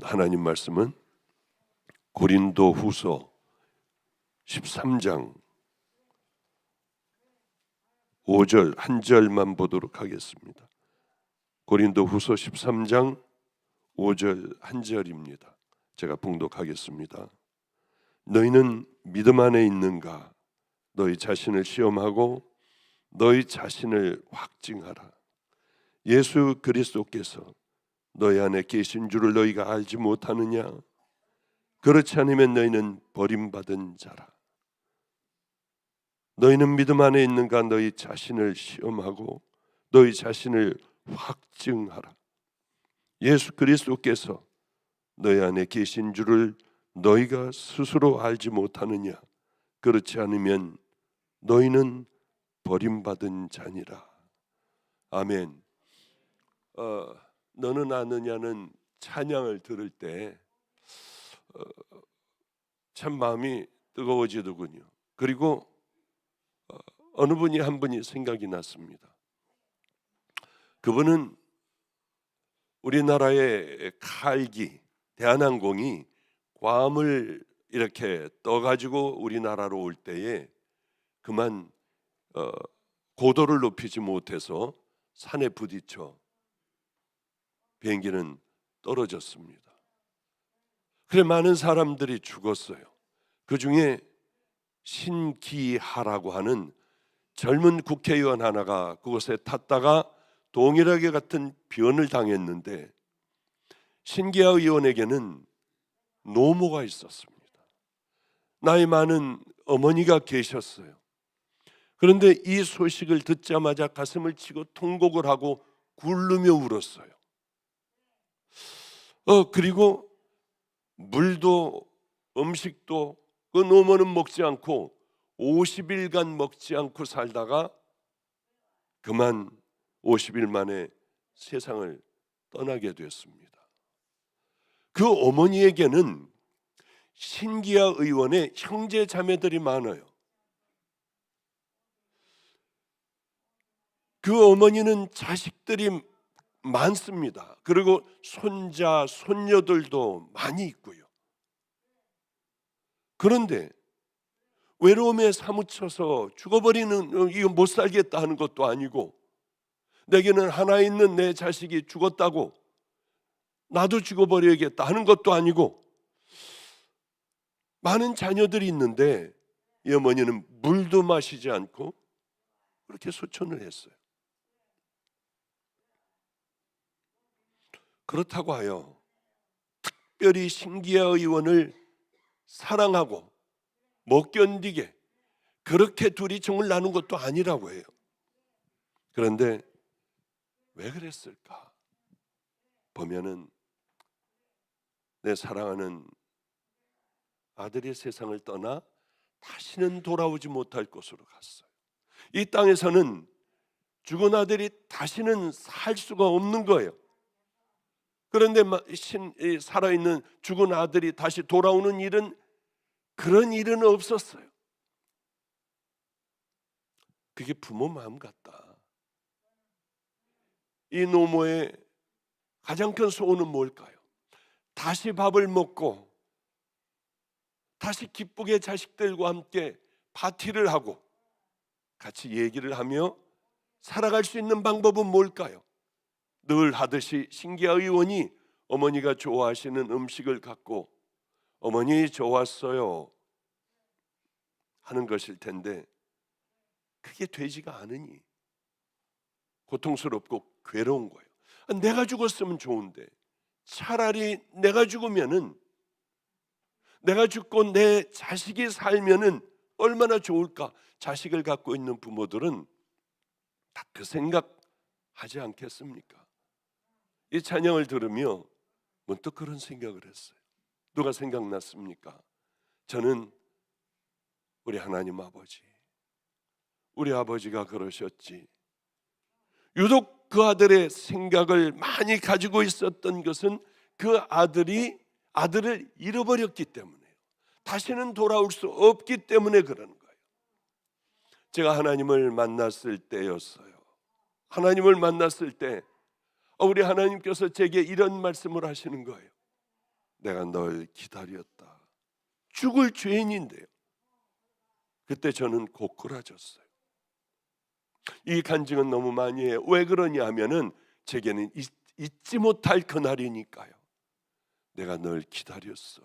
하나님 말씀은 고린도후서 13장 5절 한 절만 보도록 하겠습니다. 고린도후서 13장 5절 한 절입니다. 제가 봉독하겠습니다. 너희는 믿음 안에 있는가? 너희 자신을 시험하고 너희 자신을 확증하라. 예수 그리스도께서 너희 안에 계신 줄을 너희가 알지 못하느냐? 그렇지 않으면 너희는 버림받은 자라. 너희는 믿음 안에 있는가? 너희 자신을 시험하고 너희 자신을 확증하라. 예수 그리스도께서 너희 안에 계신 줄을 너희가 스스로 알지 못하느냐? 그렇지 않으면 너희는 버림받은 자니라. 아멘. 너는 아느냐는 찬양을 들을 때 참 마음이 뜨거워지더군요. 그리고 어느 분이 한 분이 생각이 났습니다. 그분은 우리나라의 칼기 대한항공이 괌을 이렇게 떠가지고 우리나라로 올 때에 그만 고도를 높이지 못해서 산에 부딪혀 비행기는 떨어졌습니다. 그래 많은 사람들이 죽었어요. 그 중에 신기하라고 하는 젊은 국회의원 하나가 그곳에 탔다가 동일하게 같은 변을 당했는데 신기하 의원에게는 노모가 있었습니다. 나이 많은 어머니가 계셨어요. 그런데 이 소식을 듣자마자 가슴을 치고 통곡을 하고 굴르며 울었어요. 그리고 물도 음식도 그 노모는 먹지 않고 50일간 먹지 않고 살다가 그만 50일 만에 세상을 떠나게 됐습니다. 그 어머니에게는 신기하 의원의 형제 자매들이 많아요. 그 어머니는 자식들이 많습니다. 그리고 손자, 손녀들도 많이 있고요. 그런데 외로움에 사무쳐서 죽어버리는, 이거 못 살겠다 하는 것도 아니고, 내게는 하나 있는 내 자식이 죽었다고 나도 죽어버려야겠다 하는 것도 아니고, 많은 자녀들이 있는데 이 어머니는 물도 마시지 않고 그렇게 소천을 했어요. 그렇다고 하여 특별히 신기하 의원을 사랑하고 못 견디게 그렇게 둘이 정을 나눈 것도 아니라고 해요. 그런데 왜 그랬을까? 보면은 내 사랑하는 아들이 세상을 떠나 다시는 돌아오지 못할 곳으로 갔어요. 이 땅에서는 죽은 아들이 다시는 살 수가 없는 거예요. 그런데 살아있는 죽은 아들이 다시 돌아오는 일은, 그런 일은 없었어요. 그게 부모 마음 같다. 이 노모의 가장 큰 소원은 뭘까요? 다시 밥을 먹고 다시 기쁘게 자식들과 함께 파티를 하고 같이 얘기를 하며 살아갈 수 있는 방법은 뭘까요? 늘 하듯이 신기하 의원이 어머니가 좋아하시는 음식을 갖고 어머니 좋았어요 하는 것일 텐데, 그게 되지가 않으니 고통스럽고 괴로운 거예요. 내가 죽었으면 좋은데, 차라리 내가 죽으면은, 내가 죽고 내 자식이 살면은 얼마나 좋을까. 자식을 갖고 있는 부모들은 다 그 생각 하지 않겠습니까? 이 찬양을 들으며 문득 그런 생각을 했어요. 누가 생각났습니까? 저는 우리 하나님 아버지, 우리 아버지가 그러셨지. 유독 그 아들의 생각을 많이 가지고 있었던 것은 그 아들을 잃어버렸기 때문에요. 다시는 돌아올 수 없기 때문에 그러는 거예요. 제가 하나님을 만났을 때였어요. 하나님을 만났을 때 우리 하나님께서 제게 이런 말씀을 하시는 거예요. 내가 널 기다렸다. 죽을 죄인인데요. 그때 저는 고꾸라졌어요. 이 간증은 너무 많이 해요. 왜 그러냐 하면은 제게는 잊지 못할 그날이니까요. 내가 널 기다렸어.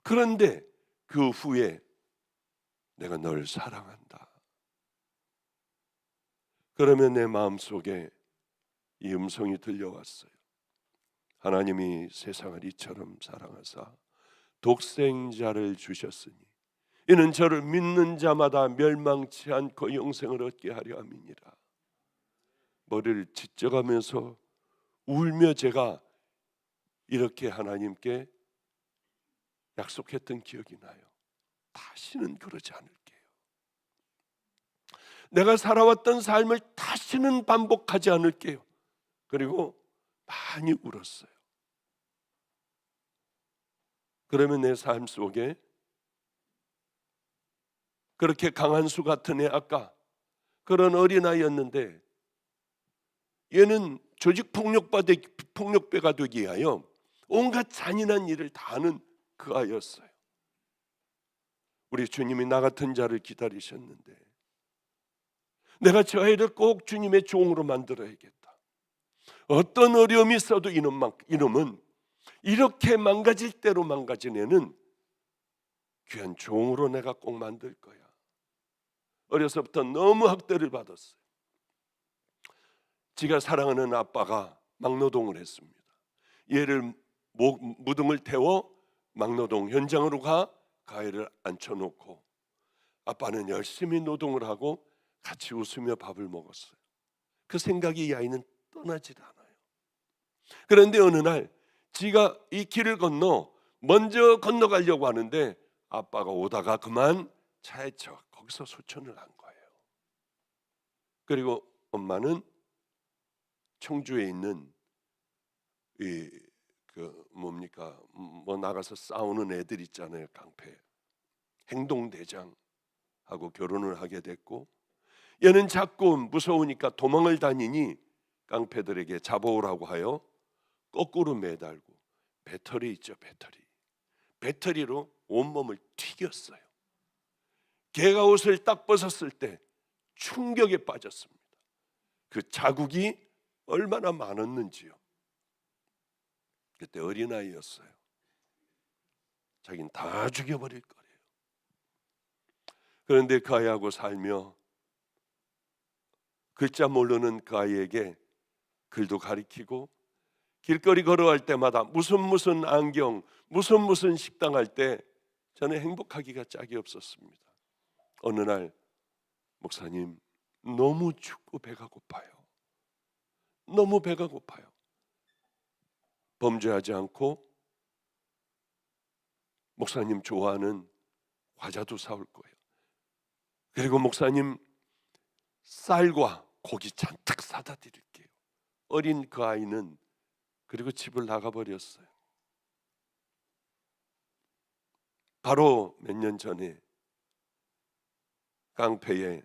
그런데 그 후에 내가 널 사랑한다. 그러면 내 마음속에 이 음성이 들려왔어요. 하나님이 세상을 이처럼 사랑하사 독생자를 주셨으니 이는 저를 믿는 자마다 멸망치 않고 영생을 얻게 하려 함이니라. 머리를 찢어가면서 울며 제가 이렇게 하나님께 약속했던 기억이 나요. 다시는 그러지 않을게요. 내가 살아왔던 삶을 다시는 반복하지 않을게요. 그리고 많이 울었어요. 그러면 내 삶 속에 그렇게 강한수 같은 애, 아까 그런 어린아이였는데 얘는 조직폭력배가 되기 위하여 온갖 잔인한 일을 다 하는 그 아이였어요. 우리 주님이 나 같은 자를 기다리셨는데 내가 저 아이를 꼭 주님의 종으로 만들어야겠다. 어떤 어려움이 있어도 이놈은 이렇게 망가질 대로 망가진 애는 귀한 종으로 내가 꼭 만들 거야. 어려서부터 너무 학대를 받았어요. 지가 사랑하는 아빠가 막노동을 했습니다. 얘를 무등을 태워 막노동 현장으로 그 아이를 앉혀놓고 아빠는 열심히 노동을 하고 같이 웃으며 밥을 먹었어요. 그 생각이 이 아이는 떠나질 않아요. 그런데 어느 날 지가 이 길을 먼저 건너가려고 하는데 아빠가 오다가 그만 차에 거기서 소천을 한 거예요. 그리고 엄마는 청주에 있는 나가서 싸우는 애들 있잖아요. 강패 행동대장하고 결혼을 하게 됐고, 얘는 자꾸 무서우니까 도망을 다니니 깡패들에게 잡아오라고 하여 거꾸로 매달고 배터리 있죠, 배터리로 온몸을 튀겼어요. 개가 옷을 딱 벗었을 때 충격에 빠졌습니다. 그 자국이 얼마나 많았는지요. 그때 어린아이였어요. 자기는 다 죽여버릴 거래요. 그런데 그 아이하고 살며 글자 모르는 그 아이에게 글도 가르치고 길거리 걸어갈 때마다 무슨 안경, 무슨 식당 할 때 저는 행복하기가 짝이 없었습니다. 어느 날 목사님, 너무 춥고 배가 고파요. 너무 배가 고파요. 범죄하지 않고 목사님 좋아하는 과자도 사올 거예요. 그리고 목사님 쌀과 고기 잔뜩 사다 드릴게요. 어린 그 아이는 그리고 집을 나가버렸어요. 바로 몇 년 전에 깡패의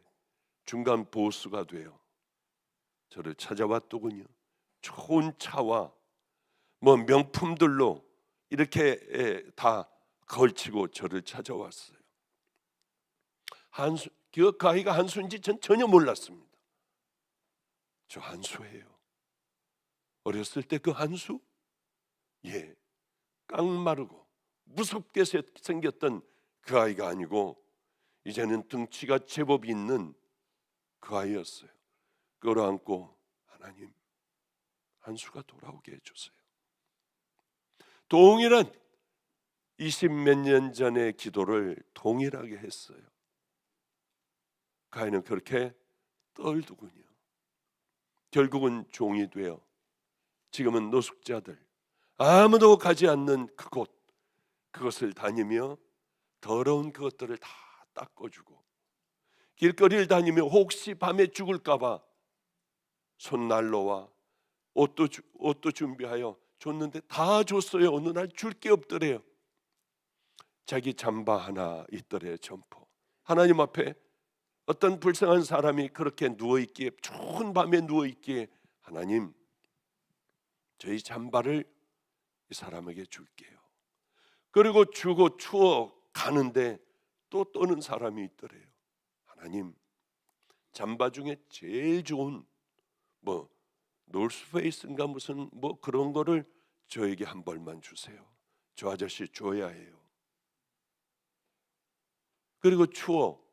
중간 보수가 되어 저를 찾아왔더군요. 좋은 차와 명품들로 이렇게 다 걸치고 저를 찾아왔어요. 그 아이가 한수인지 전 전혀 몰랐습니다. 저 한수예요. 어렸을 때 그 한수? 예, 깡마르고 무섭게 생겼던 그 아이가 아니고 이제는 등치가 제법 있는 그 아이였어요. 끌어안고 하나님, 한수가 돌아오게 해주세요. 동일한 20몇 년 전의 기도를 동일하게 했어요. 그 아이는 그렇게 떨더군요. 결국은 종이 되어 지금은 노숙자들, 아무도 가지 않는 그것을 다니며 더러운 그것들을 다 닦아주고, 길거리를 다니며 혹시 밤에 죽을까 봐 손난로와 옷도 준비하여 줬는데 다 줬어요. 어느 날 줄 게 없더래요. 자기 잠바 하나 있더래요. 점퍼. 하나님 앞에 어떤 불쌍한 사람이 그렇게 누워있기에, 추운 밤에 누워있기에, 하나님, 저희 잠바를 이 사람에게 줄게요. 그리고 주고 추워 가는데 또 떠는 사람이 있더래요. 하나님, 잠바 중에 제일 좋은 뭐 노스페이스인가 무슨 뭐 그런 거를 저에게 한 벌만 주세요. 저 아저씨 줘야 해요. 그리고 추워.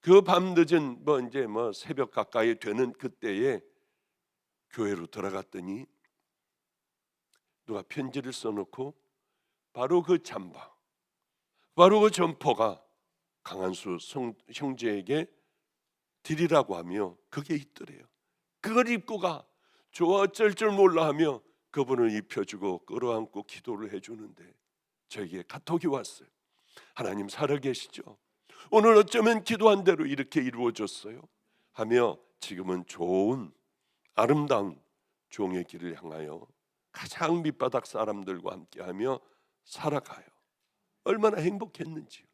그 밤 늦은 이제 새벽 가까이 되는 그때에 교회로 들어갔더니 누가 편지를 써놓고 바로 그 잠바, 바로 그 점퍼가 강한수 형제에게 드리라고 하며 그게 있더래요. 그걸 입고 가. 좋아 어쩔 줄 몰라 하며 그분을 입혀주고 끌어안고 기도를 해주는데 저에게 카톡이 왔어요. 하나님 살아계시죠? 오늘 어쩌면 기도한 대로 이렇게 이루어졌어요 하며 지금은 좋은 아름다운 종의 길을 향하여 가장 밑바닥 사람들과 함께하며 살아가요. 얼마나 행복했는지요.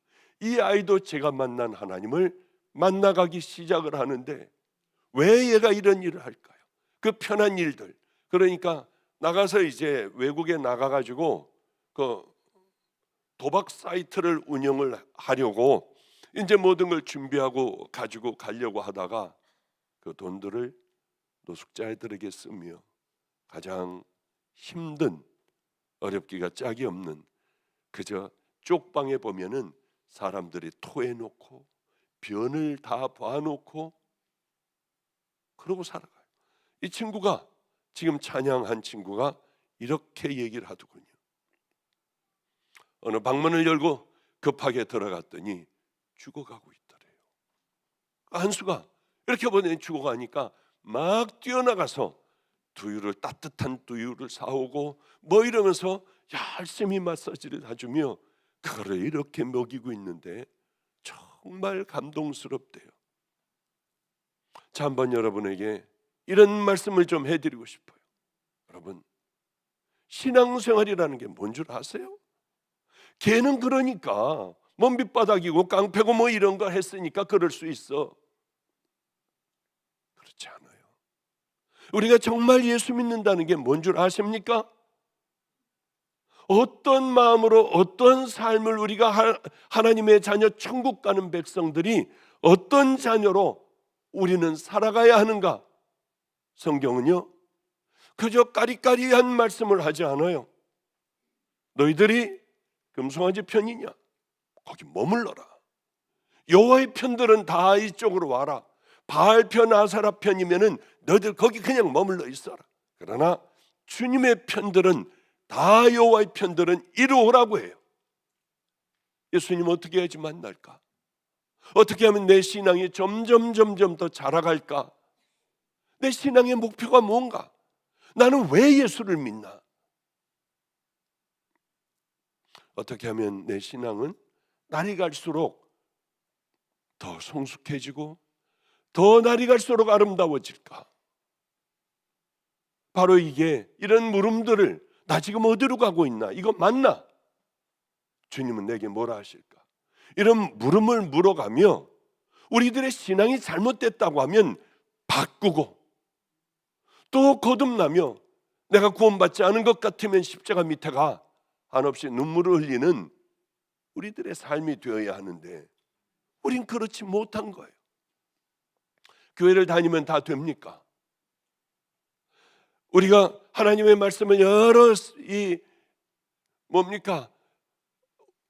이 아이도 제가 만난 하나님을 만나가기 시작을 하는데 왜 얘가 이런 일을 할까요? 그 편한 일들. 그러니까 나가서 이제 외국에 나가가지고 그 도박 사이트를 운영을 하려고 이제 모든 걸 준비하고 가지고 가려고 하다가 그 돈들을 노숙자들에게 쓰며 가장 힘든, 어렵기가 짝이 없는 그저 쪽방에 보면은 사람들이 토해놓고 변을 다 봐놓고 그러고 살아가요. 이 친구가 지금 찬양한 친구가 이렇게 얘기를 하더군요. 어느 방문을 열고 급하게 들어갔더니 죽어가고 있더래요. 한수가 이렇게 보니 죽어가니까 막 뛰어나가서 두유를 따뜻한 두유를 사오고 뭐 이러면서 열심히 마사지를 해주며 그거를 이렇게 먹이고 있는데 정말 감동스럽대요. 자, 한번 여러분에게 이런 말씀을 좀 해드리고 싶어요. 여러분, 신앙생활이라는 게 뭔 줄 아세요? 걔는 그러니까 밑바닥이고 깡패고 뭐 이런 거 했으니까 그럴 수 있어. 그렇지 않아요. 우리가 정말 예수 믿는다는 게 뭔 줄 아십니까? 어떤 마음으로 어떤 삶을 우리가 하나님의 자녀 천국 가는 백성들이 어떤 자녀로 우리는 살아가야 하는가? 성경은요 그저 까리까리한 말씀을 하지 않아요. 너희들이 금송아지 편이냐? 거기 머물러라. 여호와의 편들은 다 이쪽으로 와라. 바알 편 아사라 편이면은 너희들 거기 그냥 머물러 있어라. 그러나 주님의 편들은 다 여호와의 편들은 이리 오라고 해요. 예수님 어떻게 해야지 만날까? 어떻게 하면 내 신앙이 점점 더 자라갈까? 내 신앙의 목표가 뭔가? 나는 왜 예수를 믿나? 어떻게 하면 내 신앙은 날이 갈수록 더 성숙해지고 더 날이 갈수록 아름다워질까? 바로 이게 이런 물음들을 나 지금 어디로 가고 있나? 이거 맞나? 주님은 내게 뭐라 하실까? 이런 물음을 물어가며 우리들의 신앙이 잘못됐다고 하면 바꾸고 또 거듭나며 내가 구원받지 않은 것 같으면 십자가 밑에 가 한없이 눈물을 흘리는 우리들의 삶이 되어야 하는데 우린 그렇지 못한 거예요. 교회를 다니면 다 됩니까? 우리가 하나님의 말씀을 여러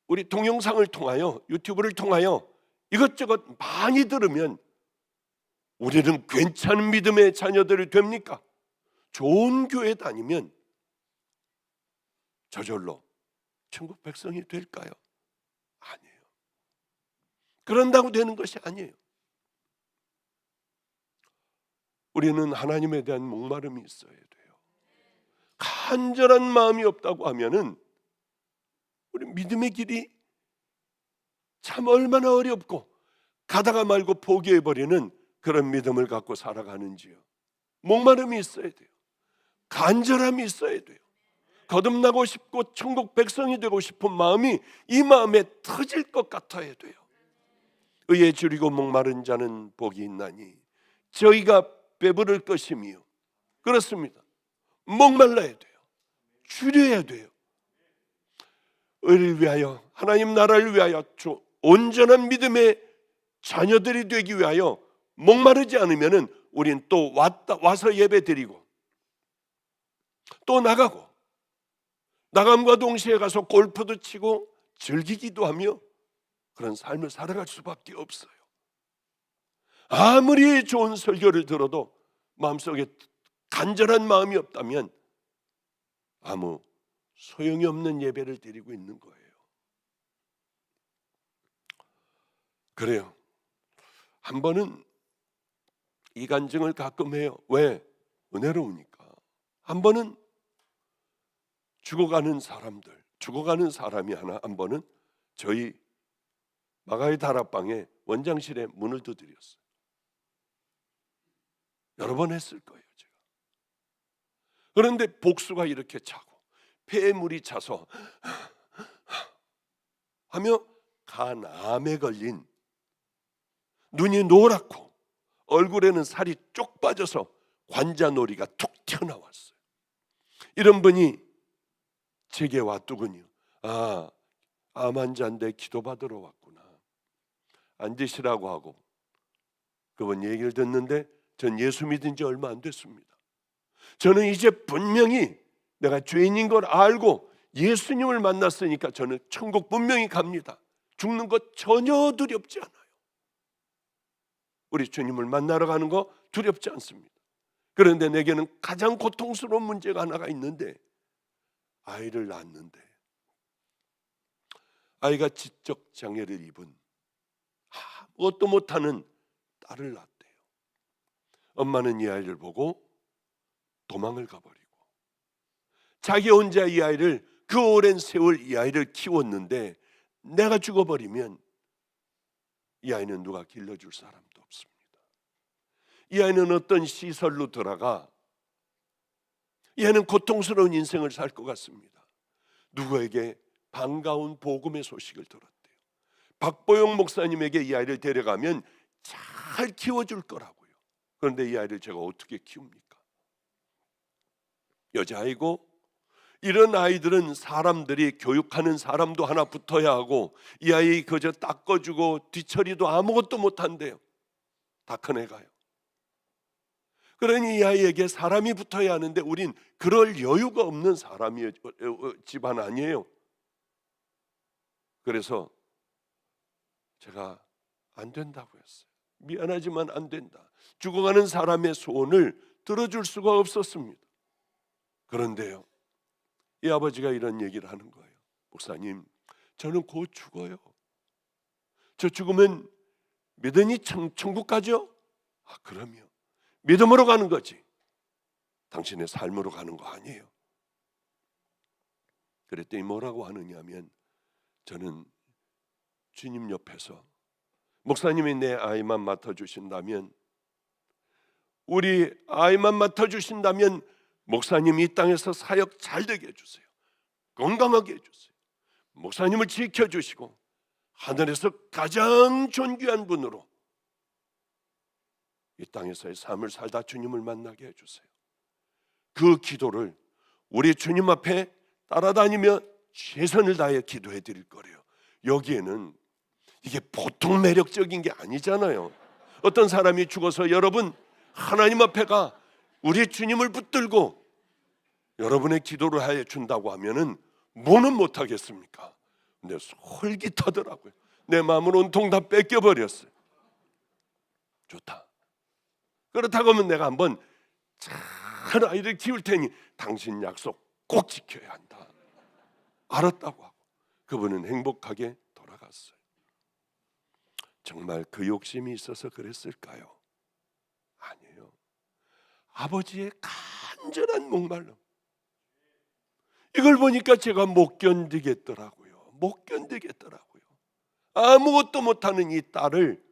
우리 동영상을 통하여 유튜브를 통하여 이것저것 많이 들으면 우리는 괜찮은 믿음의 자녀들이 됩니까? 좋은 교회 다니면 저절로 천국 백성이 될까요? 아니에요. 그런다고 되는 것이 아니에요. 우리는 하나님에 대한 목마름이 있어야 돼요. 간절한 마음이 없다고 하면은 우리 믿음의 길이 참 얼마나 어렵고 가다가 말고 포기해버리는 그런 믿음을 갖고 살아가는지요. 목마름이 있어야 돼요. 간절함이 있어야 돼요. 거듭나고 싶고 천국 백성이 되고 싶은 마음이 이 마음에 터질 것 같아야 돼요. 의에 줄이고 목마른 자는 복이 있나니 저희가 배부를 것이며 그렇습니다. 목말라야 돼요. 줄여야 돼요. 의를 위하여, 하나님 나라를 위하여, 온전한 믿음의 자녀들이 되기 위하여 목마르지 않으면은 우린 또 와서 예배 드리고 또 나감과 동시에 가서 골프도 치고 즐기기도 하며 그런 삶을 살아갈 수밖에 없어요. 아무리 좋은 설교를 들어도 마음속에 간절한 마음이 없다면 아무 소용이 없는 예배를 드리고 있는 거예요. 그래요. 한 번은 이 간증을 가끔 해요. 왜? 은혜로우니까. 한 번은 죽어가는 사람이 한 번은 저희 마가의 다락방에 원장실에 문을 두드렸어요. 여러 번 했을 거예요, 제가. 그런데 복수가 이렇게 차고 폐에 물이 차서 하며 간암에 걸린, 눈이 노랗고 얼굴에는 살이 쪽 빠져서 관자놀이가 툭 튀어나왔어요. 이런 분이 제게 왔더군요. 암 환자인데 기도받으러 왔구나. 앉으시라고 하고 그분 얘기를 듣는데 전 예수 믿은 지 얼마 안 됐습니다. 저는 이제 분명히 내가 죄인인 걸 알고 예수님을 만났으니까 저는 천국 분명히 갑니다. 죽는 것 전혀 두렵지 않아요. 우리 주님을 만나러 가는 거 두렵지 않습니다. 그런데 내게는 가장 고통스러운 문제가 하나가 있는데, 아이를 낳았는데 아이가 지적 장애를 입은 아무것도 못하는 딸을 낳았대요. 엄마는 이 아이를 보고 도망을 가버리고 자기 혼자 이 아이를, 그 오랜 세월 이 아이를 키웠는데 내가 죽어버리면 이 아이는 누가 길러줄 사람도 없습니다. 이 아이는 어떤 시설로 들어가 이 아이는 고통스러운 인생을 살 것 같습니다. 누구에게 반가운 복음의 소식을 들었대요. 박보영 목사님에게 이 아이를 데려가면 잘 키워줄 거라고요. 그런데 이 아이를 제가 어떻게 키웁니까? 여자아이고, 이런 아이들은 사람들이 교육하는 사람도 하나 붙어야 하고 이 아이 그저 닦아주고 뒤처리도 아무것도 못한대요. 다 큰 애가요. 그러니 이 아이에게 사람이 붙어야 하는데 우린 그럴 여유가 없는 사람이에요. 집안 아니에요. 그래서 제가 안 된다고 했어요. 미안하지만 안 된다. 죽어가는 사람의 소원을 들어줄 수가 없었습니다. 그런데요, 이 아버지가 이런 얘기를 하는 거예요. 목사님, 저는 곧 죽어요. 저 죽으면 믿으니 천국 가죠? 그럼요. 믿음으로 가는 거지. 당신의 삶으로 가는 거 아니에요. 그랬더니 뭐라고 하느냐면, 저는 주님 옆에서 목사님이 내 아이만 맡아주신다면, 우리 아이만 맡아주신다면 목사님이 이 땅에서 사역 잘 되게 해주세요. 건강하게 해주세요. 목사님을 지켜주시고 하늘에서 가장 존귀한 분으로 이 땅에서의 삶을 살다 주님을 만나게 해주세요. 그 기도를 우리 주님 앞에 따라다니며 최선을 다해 기도해 드릴 거래요. 여기에는 이게 보통 매력적인 게 아니잖아요. 어떤 사람이 죽어서 여러분 하나님 앞에 가 우리 주님을 붙들고 여러분의 기도를 하여 준다고 하면은 뭐는 못하겠습니까? 근데 솔깃하더라고요. 내 마음을 온통 다 뺏겨버렸어요. 좋다. 그렇다고 하면 내가 한번 잘 아이를 키울 테니 당신 약속 꼭 지켜야 한다. 알았다고 하고 그분은 행복하게 돌아갔어요. 정말 그 욕심이 있어서 그랬을까요? 아니에요. 아버지의 간절한 목말름. 이걸 보니까 제가 못 견디겠더라고요. 못 견디겠더라고요. 아무것도 못하는 이 딸을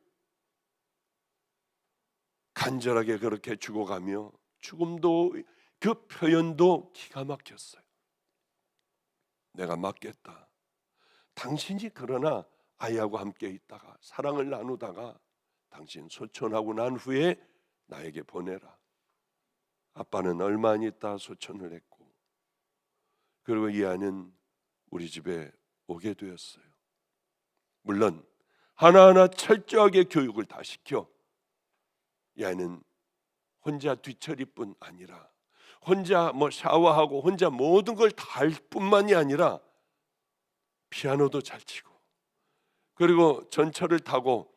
간절하게 그렇게 죽어가며, 죽음도 그 표현도 기가 막혔어요. 내가 맡겠다. 당신이 그러나 아이하고 함께 있다가 사랑을 나누다가 당신 소천하고 난 후에 나에게 보내라. 아빠는 얼마 안 있다 소천을 했고 그리고 이 아이는 우리 집에 오게 되었어요. 물론 하나하나 철저하게 교육을 다 시켜 이 아이는 혼자 뒤처리뿐 아니라 혼자 샤워하고 혼자 모든 걸 다 할 뿐만이 아니라 피아노도 잘 치고, 그리고 전철을 타고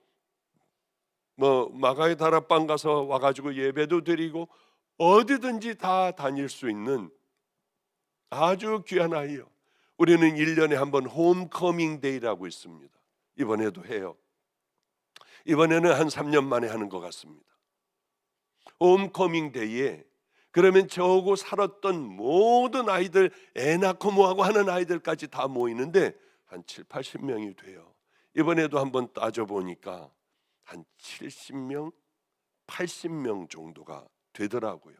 마가의 다락방 가서 와가지고 예배도 드리고 어디든지 다 다닐 수 있는 아주 귀한 아이요. 우리는 1년에 한 번 홈커밍 데이라고 있습니다. 이번에도 해요. 이번에는 한 3년 만에 하는 것 같습니다. 홈커밍 데이에 그러면 저하고 살았던 모든 아이들, 애 낳고 뭐하고 하는 아이들까지 다 모이는데 한 7, 80명이 돼요. 이번에도 한번 따져보니까 한 70명, 80명 정도가 되더라고요.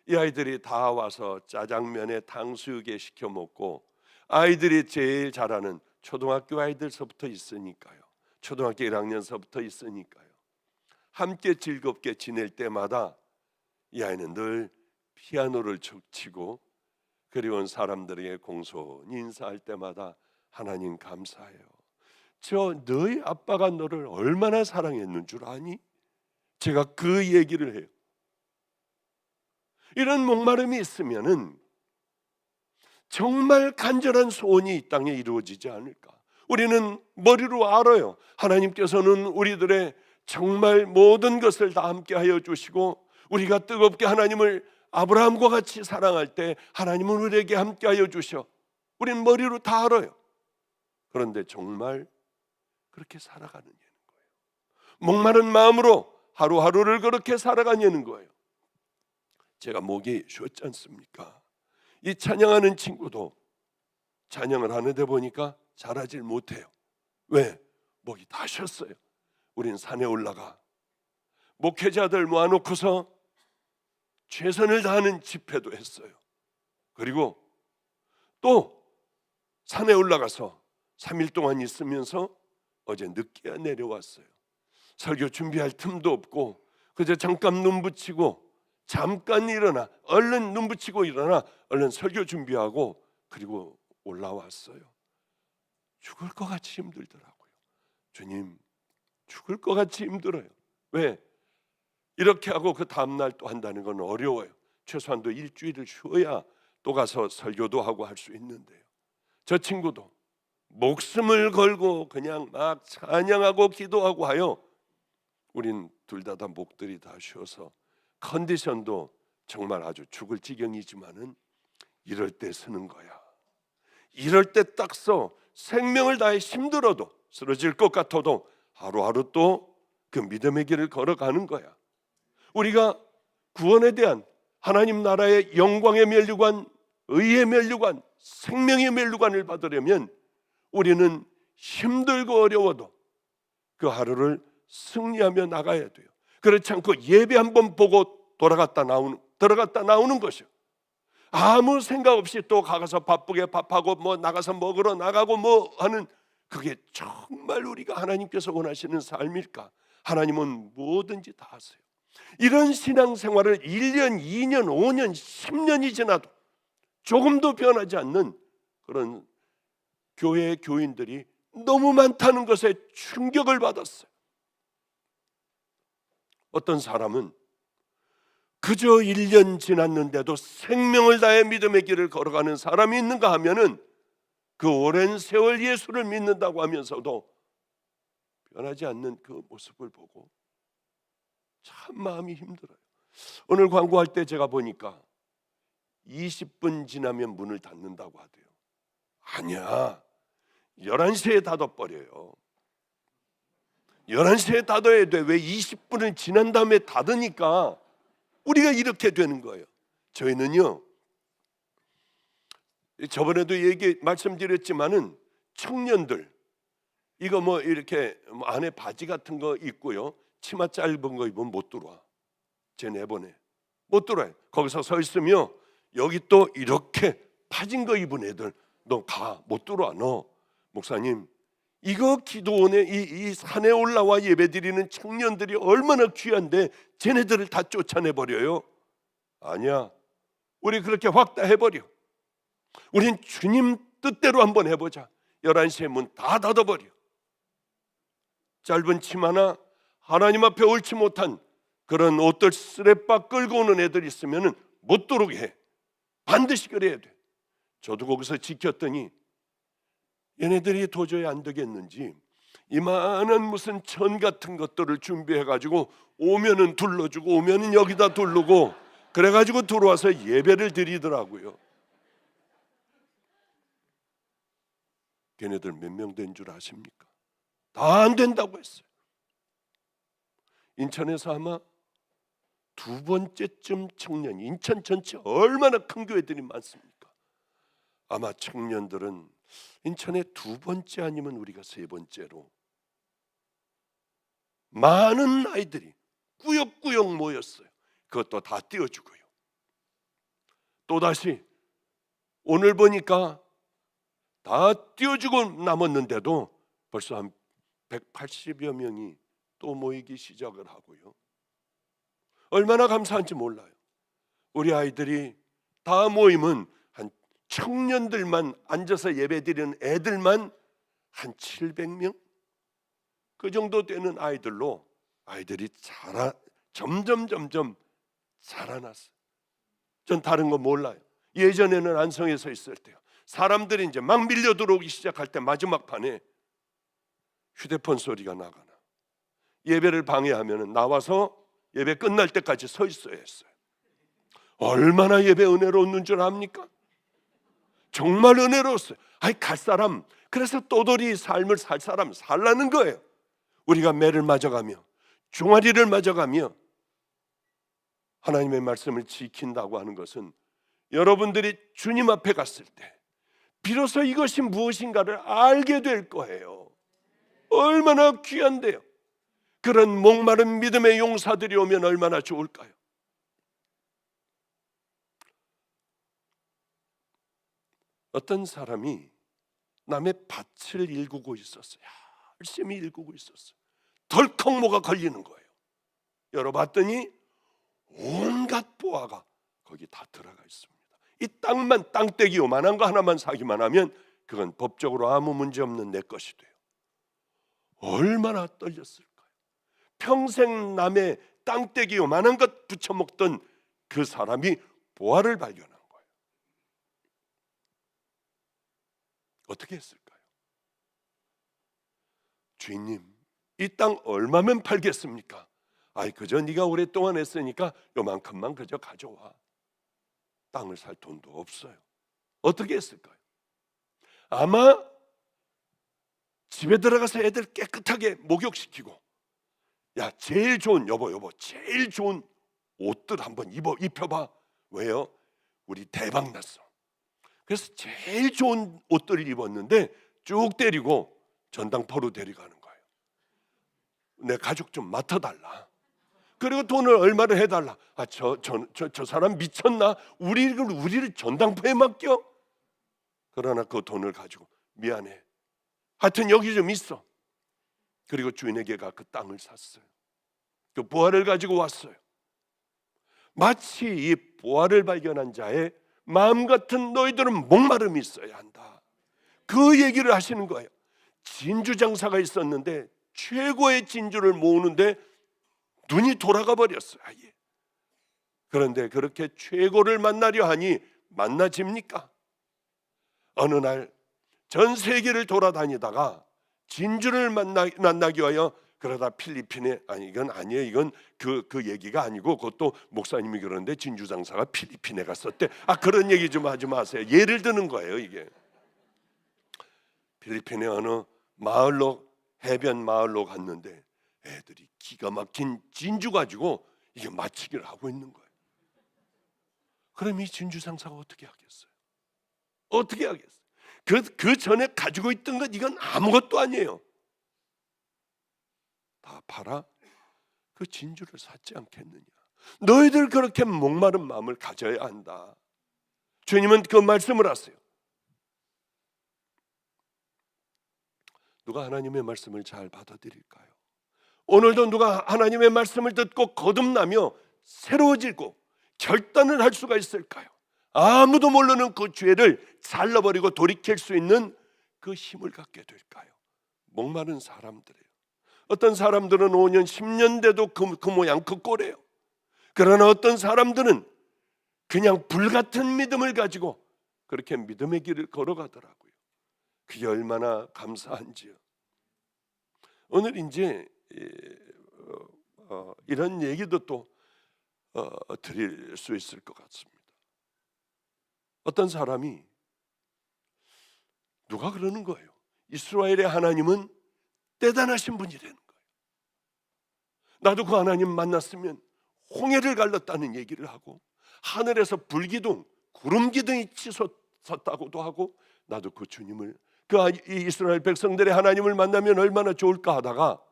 이 아이들이 다 와서 짜장면에 탕수육에 시켜 먹고, 아이들이 제일 잘하는 초등학교 아이들서부터 있으니까요. 초등학교 1학년서부터 있으니까요. 함께 즐겁게 지낼 때마다 이 아이는 늘 피아노를 치고 그리운 사람들에게 공손히 인사할 때마다 하나님 감사해요. 저 너희 아빠가 너를 얼마나 사랑했는 줄 아니? 제가 그 얘기를 해요. 이런 목마름이 있으면은 정말 간절한 소원이 이 땅에 이루어지지 않을까? 우리는 머리로 알아요. 하나님께서는 우리들의 정말 모든 것을 다 함께하여 주시고, 우리가 뜨겁게 하나님을 아브라함과 같이 사랑할 때 하나님은 우리에게 함께하여 주셔. 우리는 머리로 다 알아요. 그런데 정말 그렇게 살아가느냐는 거예요. 목마른 마음으로 하루하루를 그렇게 살아가냐는 거예요. 제가 목이 쉬었지 않습니까? 이 찬양하는 친구도 찬양을 하는데 보니까 잘하질 못해요. 왜? 목이 다 쉬었어요. 우린 산에 올라가 목회자들 모아놓고서 최선을 다하는 집회도 했어요. 그리고 또 산에 올라가서 3일 동안 있으면서 어제 늦게 내려왔어요. 설교 준비할 틈도 없고 그저 잠깐 눈 붙이고 잠깐 일어나, 얼른 눈 붙이고 일어나 얼른 설교 준비하고 그리고 올라왔어요. 죽을 것 같이 힘들더라고요. 주님, 죽을 것 같이 힘들어요. 왜? 이렇게 하고 그 다음날 또 한다는 건 어려워요. 최소한도 일주일을 쉬어야 또 가서 설교도 하고 할 수 있는데요. 저 친구도 목숨을 걸고 그냥 막 찬양하고 기도하고 하여 우린 둘 다 목들이 다 쉬어서 컨디션도 정말 아주 죽을 지경이지만은 이럴 때 쓰는 거야. 이럴 때 딱 써. 생명을 다해 힘들어도 쓰러질 것 같아도 하루하루 또 그 믿음의 길을 걸어가는 거야. 우리가 구원에 대한 하나님 나라의 영광의 면류관, 의의 면류관, 생명의 면류관을 받으려면 우리는 힘들고 어려워도 그 하루를 승리하며 나가야 돼요. 그렇지 않고 예배 한번 보고 들어갔다 나오는 것이요. 아무 생각 없이 또 가서 바쁘게 밥하고 나가서 먹으러 나가고 하는, 그게 정말 우리가 하나님께서 원하시는 삶일까? 하나님은 뭐든지 다 하세요. 이런 신앙생활을 1년, 2년, 5년, 10년이 지나도 조금도 변하지 않는 그런 교회 교인들이 너무 많다는 것에 충격을 받았어요. 어떤 사람은 그저 1년 지났는데도 생명을 다해 믿음의 길을 걸어가는 사람이 있는가 하면은 그 오랜 세월 예수를 믿는다고 하면서도 변하지 않는 그 모습을 보고 참 마음이 힘들어요. 오늘 광고할 때 제가 보니까 20분 지나면 문을 닫는다고 하대요. 아니야, 11시에 닫아버려요. 11시에 닫아야 돼. 왜 20분을 지난 다음에 닫으니까 우리가 이렇게 되는 거예요. 저희는요, 저번에도 말씀드렸지만은 청년들 이거 이렇게 안에 바지 같은 거 입고요, 치마 짧은 거 입으면 못 들어와. 제 내보내 못 들어와요. 거기서 서 있으며 여기 또 이렇게 파진 거 입은 애들 너 가, 못 들어와. 너 목사님, 이거 기도원에 이 산에 올라와 예배드리는 청년들이 얼마나 귀한데 쟤네들을 다 쫓아내버려요. 아니야, 우리 그렇게 확 다 해버려. 우린 주님 뜻대로 한번 해보자. 11시에 문 다 닫아버려. 짧은 치마나 하나님 앞에 옳지 못한 그런 옷들 쓰레빠 끌고 오는 애들 있으면 못 들어오게 해. 반드시 그래야 돼. 저도 거기서 지켰더니 얘네들이 도저히 안 되겠는지 이만한 무슨 천 같은 것들을 준비해가지고 오면은 둘러주고 오면은 여기다 두르고 그래가지고 들어와서 예배를 드리더라고요. 걔네들 몇 명 된 줄 아십니까? 다 안 된다고 했어요. 인천에서 아마 두 번째쯤 청년이, 인천 전체 얼마나 큰 교회들이 많습니까? 아마 청년들은 인천에 두 번째 아니면 우리가 세 번째로 많은 아이들이 꾸역꾸역 모였어요. 그것도 다 띄워주고요. 또다시 오늘 보니까 다 띄워주고 남았는데도 벌써 한 180여 명이 또 모이기 시작을 하고요. 얼마나 감사한지 몰라요. 우리 아이들이 다 모이면 한 청년들만 앉아서 예배드리는 애들만 한 700명? 그 정도 되는 아이들로 아이들이 점점 자라났어요. 전 다른 거 몰라요. 예전에는 안성에서 있을 때요, 사람들이 이제 막 밀려 들어오기 시작할 때 마지막 판에 휴대폰 소리가 나거나 예배를 방해하면 나와서 예배 끝날 때까지 서 있어야 했어요. 얼마나 예배 은혜로웠는 줄 압니까? 정말 은혜로웠어요. 아니, 갈 사람, 그래서 또돌이 삶을 살 사람 살라는 거예요. 우리가 매를 맞아가며 종아리를 맞아가며 하나님의 말씀을 지킨다고 하는 것은 여러분들이 주님 앞에 갔을 때 비로소 이것이 무엇인가를 알게 될 거예요. 얼마나 귀한데요. 그런 목마른 믿음의 용사들이 오면 얼마나 좋을까요? 어떤 사람이 남의 밭을 일구고 있었어요. 열심히 일구고 있었어요. 덜컥 뭐가 걸리는 거예요. 열어봤더니 온갖 보화가 거기 다 들어가 있습니다. 이 땅만, 땅떼기 요만한 거 하나만 사기만 하면 그건 법적으로 아무 문제 없는 내 것이 돼요. 얼마나 떨렸을까요? 평생 남의 땅떼기 요만한 것 붙여먹던 그 사람이 보화를 발견한 거예요. 어떻게 했을까요? 주인님, 이 땅 얼마면 팔겠습니까? 아이, 그저 네가 오랫동안 했으니까 요만큼만 그저 가져와. 땅을 살 돈도 없어요. 어떻게 했을까요? 아마 집에 들어가서 애들 깨끗하게 목욕시키고, 야, 제일 좋은, 여보 제일 좋은 옷들 한번 입혀봐. 왜요? 우리 대박 났어. 그래서 제일 좋은 옷들을 입었는데 쭉 데리고 전당포로 데려가는 거예요. 내 가족 좀 맡아달라. 그리고 돈을 얼마를 해달라. 아, 저 사람 미쳤나? 우리를 전당포에 맡겨? 그러나 그 돈을 가지고 미안해, 하여튼 여기 좀 있어. 그리고 주인에게가 그 땅을 샀어요. 그 보화를 가지고 왔어요. 마치 이 보화를 발견한 자의 마음 같은 너희들은 목마름이 있어야 한다. 그 얘기를 하시는 거예요. 진주 장사가 있었는데 최고의 진주를 모으는데 눈이 돌아가 버렸어요, 아예. 그런데 그렇게 최고를 만나려 하니 만나집니까? 어느 날 전 세계를 돌아다니다가 진주를 만나기 위하여, 그러다 필리핀에, 아니 이건 아니에요, 이건 그 얘기가 아니고, 그것도 목사님이 그러는데 진주 장사가 필리핀에 갔었대. 그런 얘기 좀 하지 마세요. 예를 드는 거예요. 이게 필리핀의 어느 마을로, 해변 마을로 갔는데 애들이 기가 막힌 진주 가지고 이게 맞추기를 하고 있는 거예요. 그럼 이 진주 장사가 어떻게 하겠어요? 어떻게 하겠어요? 그 전에 가지고 있던 것, 이건 아무것도 아니에요. 다 팔아 그 진주를 샀지 않겠느냐. 너희들 그렇게 목마른 마음을 가져야 한다. 주님은 그 말씀을 하세요. 누가 하나님의 말씀을 잘 받아들일까요? 오늘도 누가 하나님의 말씀을 듣고 거듭나며 새로워지고 결단을 할 수가 있을까요? 아무도 모르는 그 죄를 잘라버리고 돌이킬 수 있는 그 힘을 갖게 될까요? 목마른 사람들이에요. 어떤 사람들은 5년 10년 돼도 그 모양 그 꼴이에요. 그러나 어떤 사람들은 그냥 불같은 믿음을 가지고 그렇게 믿음의 길을 걸어가더라고요. 그게 얼마나 감사한지요. 오늘 이제 이런 얘기도 또 드릴 수 있을 것 같습니다. 어떤 사람이 누가 그러는 거예요. 이스라엘의 하나님은 대단하신 분이라는 거예요. 나도 그 하나님 만났으면 홍해를 갈랐다는 얘기를 하고 하늘에서 불기둥, 구름 기둥이 치솟았다고도 하고 나도 그 주님을 이스라엘 백성들의 하나님을 만나면 얼마나 좋을까 하다가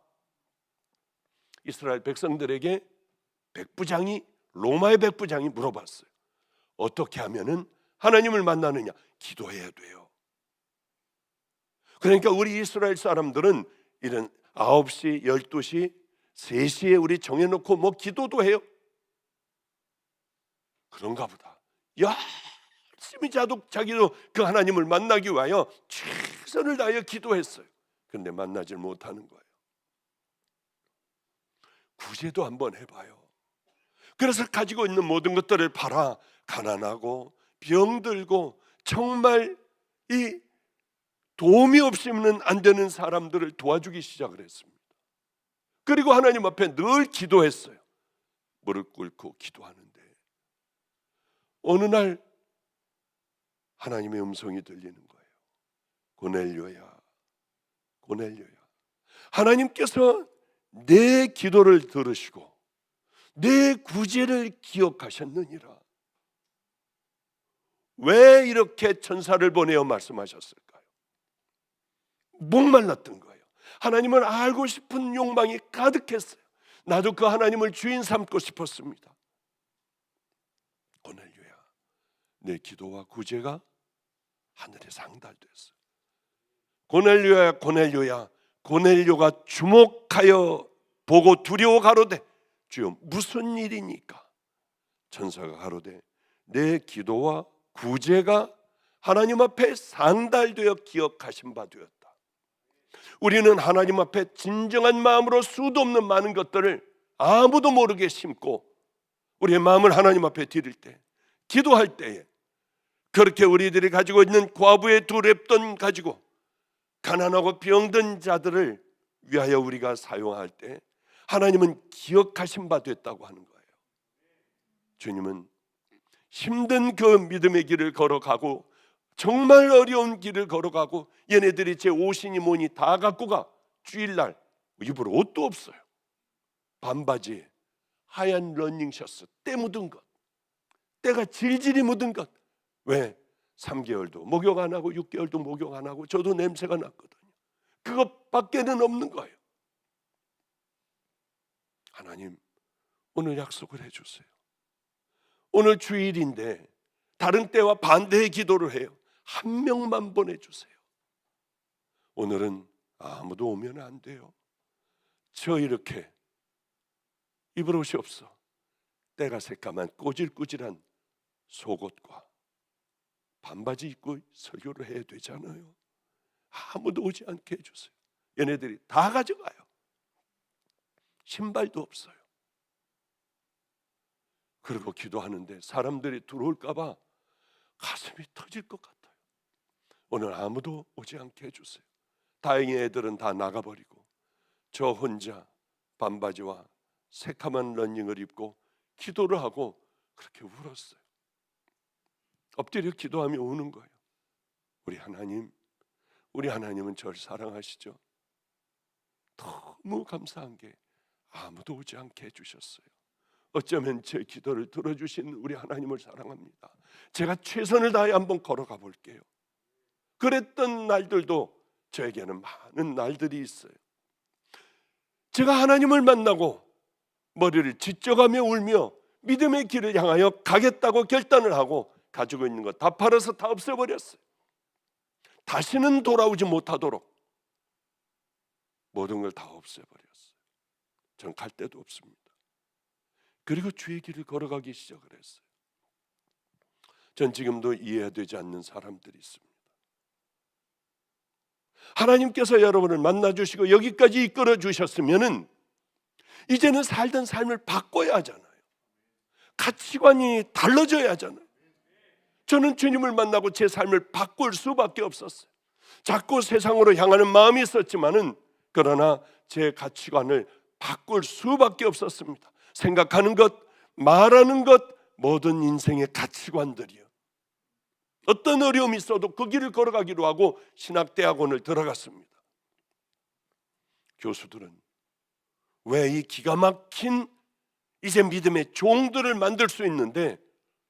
이스라엘 백성들에게 로마의 백부장이 물어봤어요. 어떻게 하면은 하나님을 만나느냐? 기도해야 돼요. 그러니까 우리 이스라엘 사람들은 이런 9시, 12시, 3시에 우리 정해놓고 뭐 기도도 해요. 그런가 보다. 열심히 자기도 그 하나님을 만나기 위하여 최선을 다하여 기도했어요. 그런데 만나질 못하는 거예요. 구제도 한번 해봐요. 그래서 가지고 있는 모든 것들을 팔아 가난하고 병들고 정말 이 도움이 없으면 안 되는 사람들을 도와주기 시작을 했습니다. 그리고 하나님 앞에 늘 기도했어요. 무릎 꿇고 기도하는데 어느 날 하나님의 음성이 들리는 거예요. 고넬료야, 고넬료야. 하나님께서 내 기도를 들으시고 내 구제를 기억하셨느니라. 왜 이렇게 천사를 보내어 말씀하셨을까요? 목말랐던 거예요. 하나님을 알고 싶은 욕망이 가득했어요. 나도 그 하나님을 주인 삼고 싶었습니다. 고넬료야, 내 기도와 구제가 하늘에 상달됐어. 고넬료야, 고넬료야. 고넬료가 주목하여 보고 두려워 가로되 주여 무슨 일이니까? 천사가 가로되 내 기도와 구제가 하나님 앞에 상달되어 기억하신 바 되었다. 우리는 하나님 앞에 진정한 마음으로 수도 없는 많은 것들을 아무도 모르게 심고 우리의 마음을 하나님 앞에 드릴 때, 기도할 때에 그렇게 우리들이 가지고 있는 과부의 두 렙돈 가지고 가난하고 병든 자들을 위하여 우리가 사용할 때 하나님은 기억하신 바 됐다고 하는 거예요. 주님은 힘든 그 믿음의 길을 걸어가고 정말 어려운 길을 걸어가고 얘네들이 제 옷이니 뭐니 다 갖고 가. 주일날 입을 옷도 없어요. 반바지에 하얀 러닝셔츠 때 묻은 것, 때가 질질이 묻은 것. 왜? 3개월도 목욕 안 하고 6개월도 목욕 안 하고 저도 냄새가 났거든요. 그것밖에는 없는 거예요. 하나님 오늘 약속을 해주세요. 오늘 주일인데 다른 때와 반대의 기도를 해요. 한 명만 보내주세요. 오늘은 아무도 오면 안 돼요. 저 이렇게 입을 옷이 없어. 때가 새까만 꼬질꼬질한 속옷과 반바지 입고 설교를 해야 되잖아요. 아무도 오지 않게 해주세요. 얘네들이 다 가져가요. 신발도 없어요. 그리고 기도하는데 사람들이 들어올까 봐 가슴이 터질 것 같아요. 오늘 아무도 오지 않게 해주세요. 다행히 애들은 다 나가버리고 저 혼자 반바지와 새카만 러닝을 입고 기도를 하고 그렇게 울었어요. 엎드려 기도하며 우는 거예요. 우리 하나님은 저를 사랑하시죠. 너무 감사한 게 아무도 오지 않게 해주셨어요. 어쩌면 제 기도를 들어주신 우리 하나님을 사랑합니다. 제가 최선을 다해 한번 걸어가 볼게요. 그랬던 날들도 저에게는 많은 날들이 있어요. 제가 하나님을 만나고 머리를 찢어가며 울며 믿음의 길을 향하여 가겠다고 결단을 하고 가지고 있는 것 다 팔아서 다 없애버렸어요. 다시는 돌아오지 못하도록 모든 걸 다 없애버렸어요. 전 갈 데도 없습니다. 그리고 주의 길을 걸어가기 시작을 했어요. 전 지금도 이해되지 않는 사람들이 있습니다. 하나님께서 여러분을 만나주시고 여기까지 이끌어 주셨으면은 이제는 살던 삶을 바꿔야 하잖아요. 가치관이 달라져야 하잖아요. 저는 주님을 만나고 제 삶을 바꿀 수밖에 없었어요. 자꾸 세상으로 향하는 마음이 있었지만은 그러나 제 가치관을 바꿀 수밖에 없었습니다. 생각하는 것, 말하는 것, 모든 인생의 가치관들이요. 어떤 어려움이 있어도 그 길을 걸어가기로 하고 신학대학원을 들어갔습니다. 교수들은 왜 이 기가 막힌 이제 믿음의 종들을 만들 수 있는데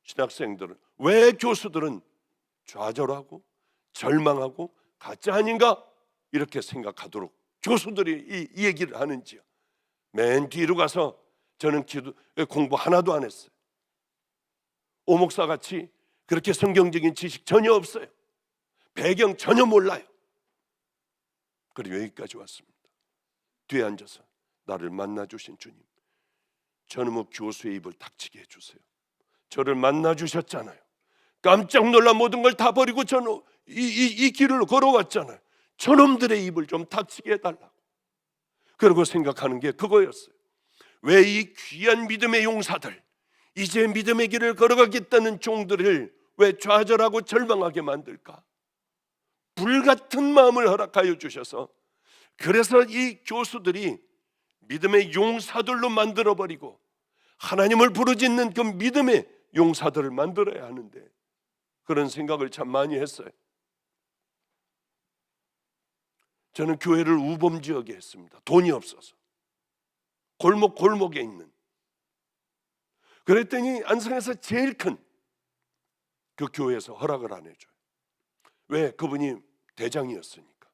신학생들은 왜 교수들은 좌절하고 절망하고 가짜 아닌가 이렇게 생각하도록 교수들이 이 얘기를 하는지요. 맨 뒤로 가서 저는 공부 하나도 안 했어요. 오목사 같이 그렇게 성경적인 지식 전혀 없어요. 배경 전혀 몰라요. 그리고 여기까지 왔습니다. 뒤에 앉아서 나를 만나주신 주님, 저놈의 교수의 입을 닥치게 해주세요. 저를 만나주셨잖아요. 깜짝 놀라 모든 걸 다 버리고 저는 이 길을 걸어왔잖아요. 저놈들의 입을 좀 닥치게 해달라고. 그러고 생각하는 게 그거였어요. 왜 이 귀한 믿음의 용사들, 이제 믿음의 길을 걸어가겠다는 종들을 왜 좌절하고 절망하게 만들까? 불같은 마음을 허락하여 주셔서 그래서 이 교수들이 믿음의 용사들로 만들어버리고 하나님을 부르짖는 그 믿음의 용사들을 만들어야 하는데 그런 생각을 참 많이 했어요. 저는 교회를 우범지역에 했습니다. 돈이 없어서 골목에 있는. 그랬더니 안성에서 제일 큰 그 교회에서 허락을 안 해줘요. 왜? 그분이 대장이었으니까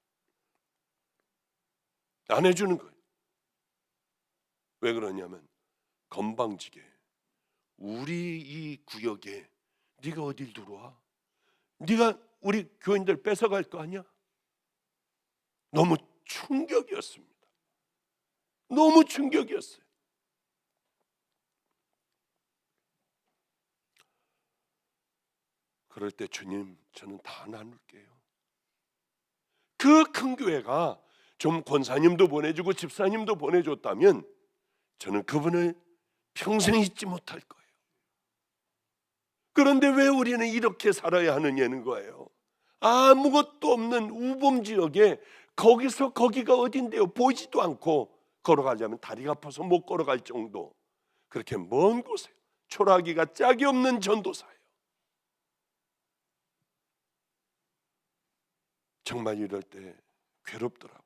안 해주는 거예요. 왜 그러냐면 건방지게 우리 이 구역에 네가 어딜 들어와? 네가 우리 교인들 뺏어갈 거 아니야? 너무 충격이었습니다. 너무 충격이었어요. 그럴 때 주님, 저는 다 나눌게요. 그 큰 교회가 좀 권사님도 보내주고 집사님도 보내줬다면 저는 그분을 평생 잊지 못할 거예요. 그런데 왜 우리는 이렇게 살아야 하느냐는 거예요. 아무것도 없는 우범지역에 거기서 거기가 어딘데요? 보이지도 않고 걸어가려면 다리가 아파서 못 걸어갈 정도, 그렇게 먼 곳에 초라하기가 짝이 없는 전도사예요. 정말 이럴 때 괴롭더라고요.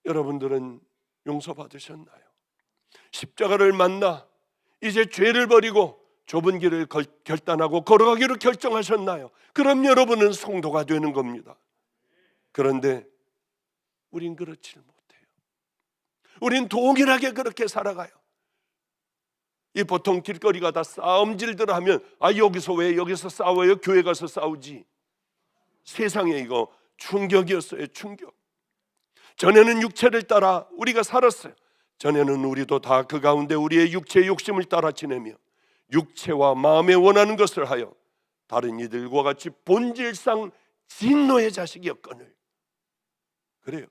여러분들은 용서받으셨나요? 십자가를 만나 이제 죄를 버리고 좁은 길을 결단하고 걸어가기로 결정하셨나요? 그럼 여러분은 성도가 되는 겁니다. 그런데 우린 그렇지 못해요. 우린 동일하게 그렇게 살아가요. 이 보통 길거리 가다 싸움질들 하면 여기서 왜 여기서 싸워요? 교회 가서 싸우지. 세상에 이거 충격이었어요. 충격. 전에는 육체를 따라 우리가 살았어요. 전에는 우리도 다 그 가운데 우리의 육체의 욕심을 따라 지내며 육체와 마음에 원하는 것을 하여 다른 이들과 같이 본질상 진노의 자식이었거늘. 그래요.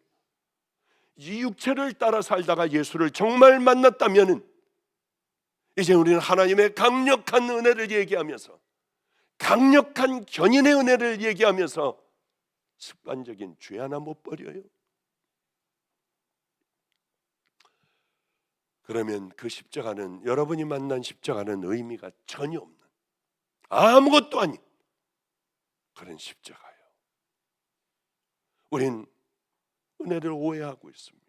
이 육체를 따라 살다가 예수를 정말 만났다면은 이제 우리는 하나님의 강력한 은혜를 얘기하면서 강력한 견인의 은혜를 얘기하면서 습관적인 죄 하나 못 버려요. 그러면 그 십자가는, 여러분이 만난 십자가는 의미가 전혀 없는, 아무것도 아닌 그런 십자가예요. 우린 은혜를 오해하고 있습니다.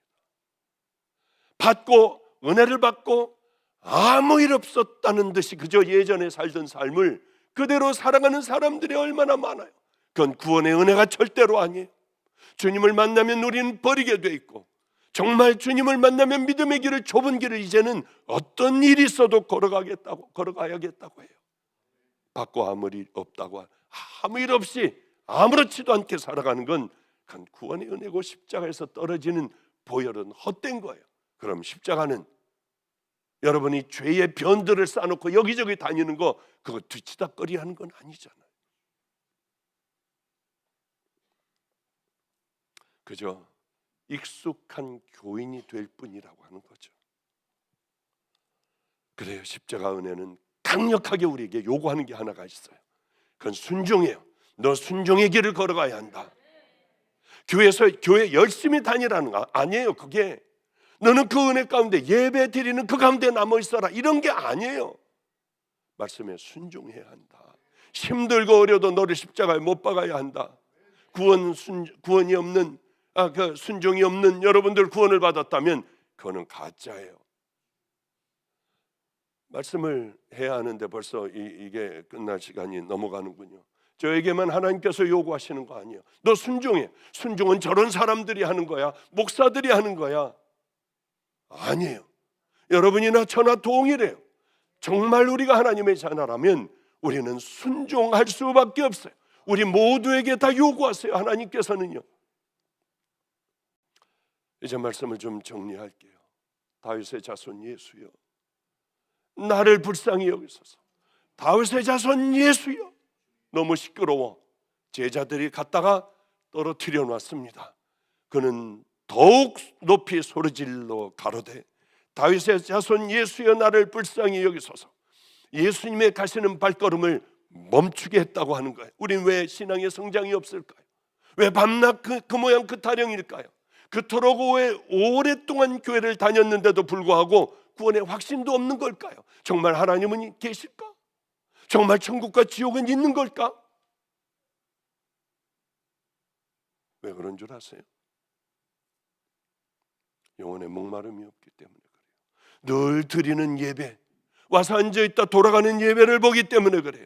받고 은혜를 받고 아무 일 없었다는 듯이 그저 예전에 살던 삶을 그대로 살아가는 사람들이 얼마나 많아요. 그건 구원의 은혜가 절대로 아니에요. 주님을 만나면 우리는 버리게 돼 있고, 정말 주님을 만나면 믿음의 길을, 좁은 길을 이제는 어떤 일이 있어도 걸어가야겠다고 해요. 받고 아무 일 없다고, 아무 일 없이 아무렇지도 않게 살아가는 건 구원의 은혜고 십자가에서 떨어지는 보혈은 헛된 거예요. 그럼 십자가는 여러분이 죄의 변들을 쌓아놓고 여기저기 다니는 거 그거 뒤치다꺼리 하는 건 아니잖아요. 그저 익숙한 교인이 될 뿐이라고 하는 거죠. 그래요. 십자가 은혜는 강력하게 우리에게 요구하는 게 하나가 있어요. 그건 순종이에요. 너 순종의 길을 걸어가야 한다. 교회 열심히 다니라는 거 아니에요. 그게 너는 그 은혜 가운데 예배 드리는 그 가운데 남아 있어라 이런 게 아니에요. 말씀에 순종해야 한다. 힘들고 어려도 너를 십자가에 못 박아야 한다. 구원이 없는 그 순종이 없는 여러분들 구원을 받았다면 그거는 가짜예요. 말씀을 해야 하는데 벌써 이게 끝날 시간이 넘어가는군요. 저에게만 하나님께서 요구하시는 거 아니에요. 너 순종해. 순종은 저런 사람들이 하는 거야. 목사들이 하는 거야. 아니에요. 여러분이나 저나 동일해요. 정말 우리가 하나님의 자녀라면 우리는 순종할 수밖에 없어요. 우리 모두에게 다 요구하세요. 하나님께서는요. 이제 말씀을 좀 정리할게요. 다윗의 자손 예수여, 나를 불쌍히 여기소서. 다윗의 자손 예수여, 너무 시끄러워. 제자들이 갔다가 떨어뜨려 놨습니다. 그는 더욱 높이 소리질러 가로되 다윗의 자손 예수여, 나를 불쌍히 여기소서. 예수님의 가시는 발걸음을 멈추게 했다고 하는 거예요. 우린 왜 신앙의 성장이 없을까요? 왜 밤낮 그 모양 그 타령일까요? 그토록 왜 오랫동안 교회를 다녔는데도 불구하고 구원의 확신도 없는 걸까요? 정말 하나님은 계실까? 정말 천국과 지옥은 있는 걸까? 왜 그런 줄 아세요? 영혼의 목마름이 없기 때문에 그래요. 늘 드리는 예배, 와서 앉아있다 돌아가는 예배를 보기 때문에 그래요.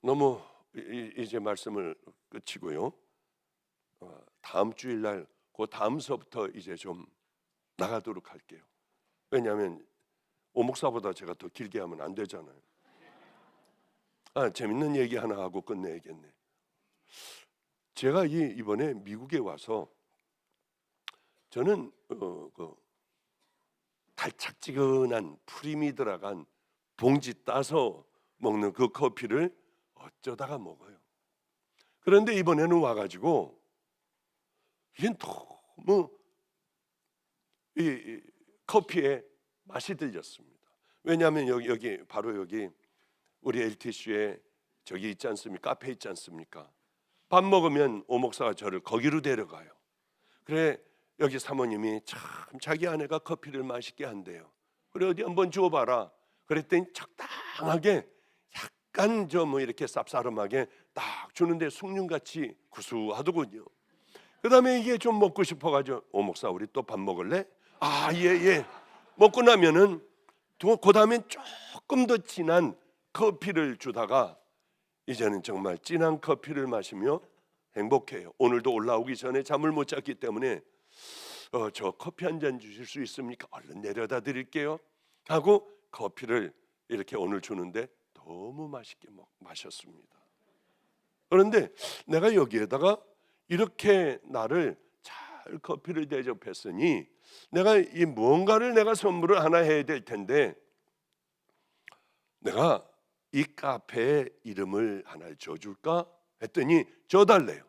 너무 이제 말씀을 끝이고요. 다음 주일날 그 다음 수업부터 이제 좀 나가도록 할게요. 왜냐하면 오목사보다 제가 더 길게 하면 안 되잖아요. 재밌는 얘기 하나 하고 끝내야겠네. 제가 이번에 미국에 와서 저는 그 달짝지근한 프림이 들어간 봉지 따서 먹는 그 커피를 어쩌다가 먹어요. 그런데 이번에는 와가지고 이게 너무 이 커피에 맛이 들렸습니다. 왜냐하면 여기 바로 여기 우리 LTC에 저기 있지 않습니까? 카페 있지 않습니까? 밥 먹으면 오목사가 저를 거기로 데려가요. 그래 여기 사모님이 참 자기 아내가 커피를 맛있게 한대요. 그래 어디 한번 주워봐라. 그랬더니 적당하게 약간 뭐 이렇게 쌉싸름하게 딱 주는데 숭늉같이 구수하더군요. 그 다음에 이게 좀 먹고 싶어가지고 오목사 우리 또 밥 먹을래? 예. 먹고 나면은 그 다음엔 조금 더 진한 커피를 주다가 이제는 정말 진한 커피를 마시며 행복해요. 오늘도 올라오기 전에 잠을 못 잤기 때문에 저 커피 한 잔 주실 수 있습니까? 얼른 내려다 드릴게요 하고 커피를 이렇게 오늘 주는데 너무 맛있게 마셨습니다. 그런데 내가 여기에다가 이렇게 나를 잘 커피를 대접했으니 내가 이 무언가를 내가 선물을 하나 해야 될 텐데 내가 이 카페에 이름을 하나 줘줄까 했더니 줘달래요.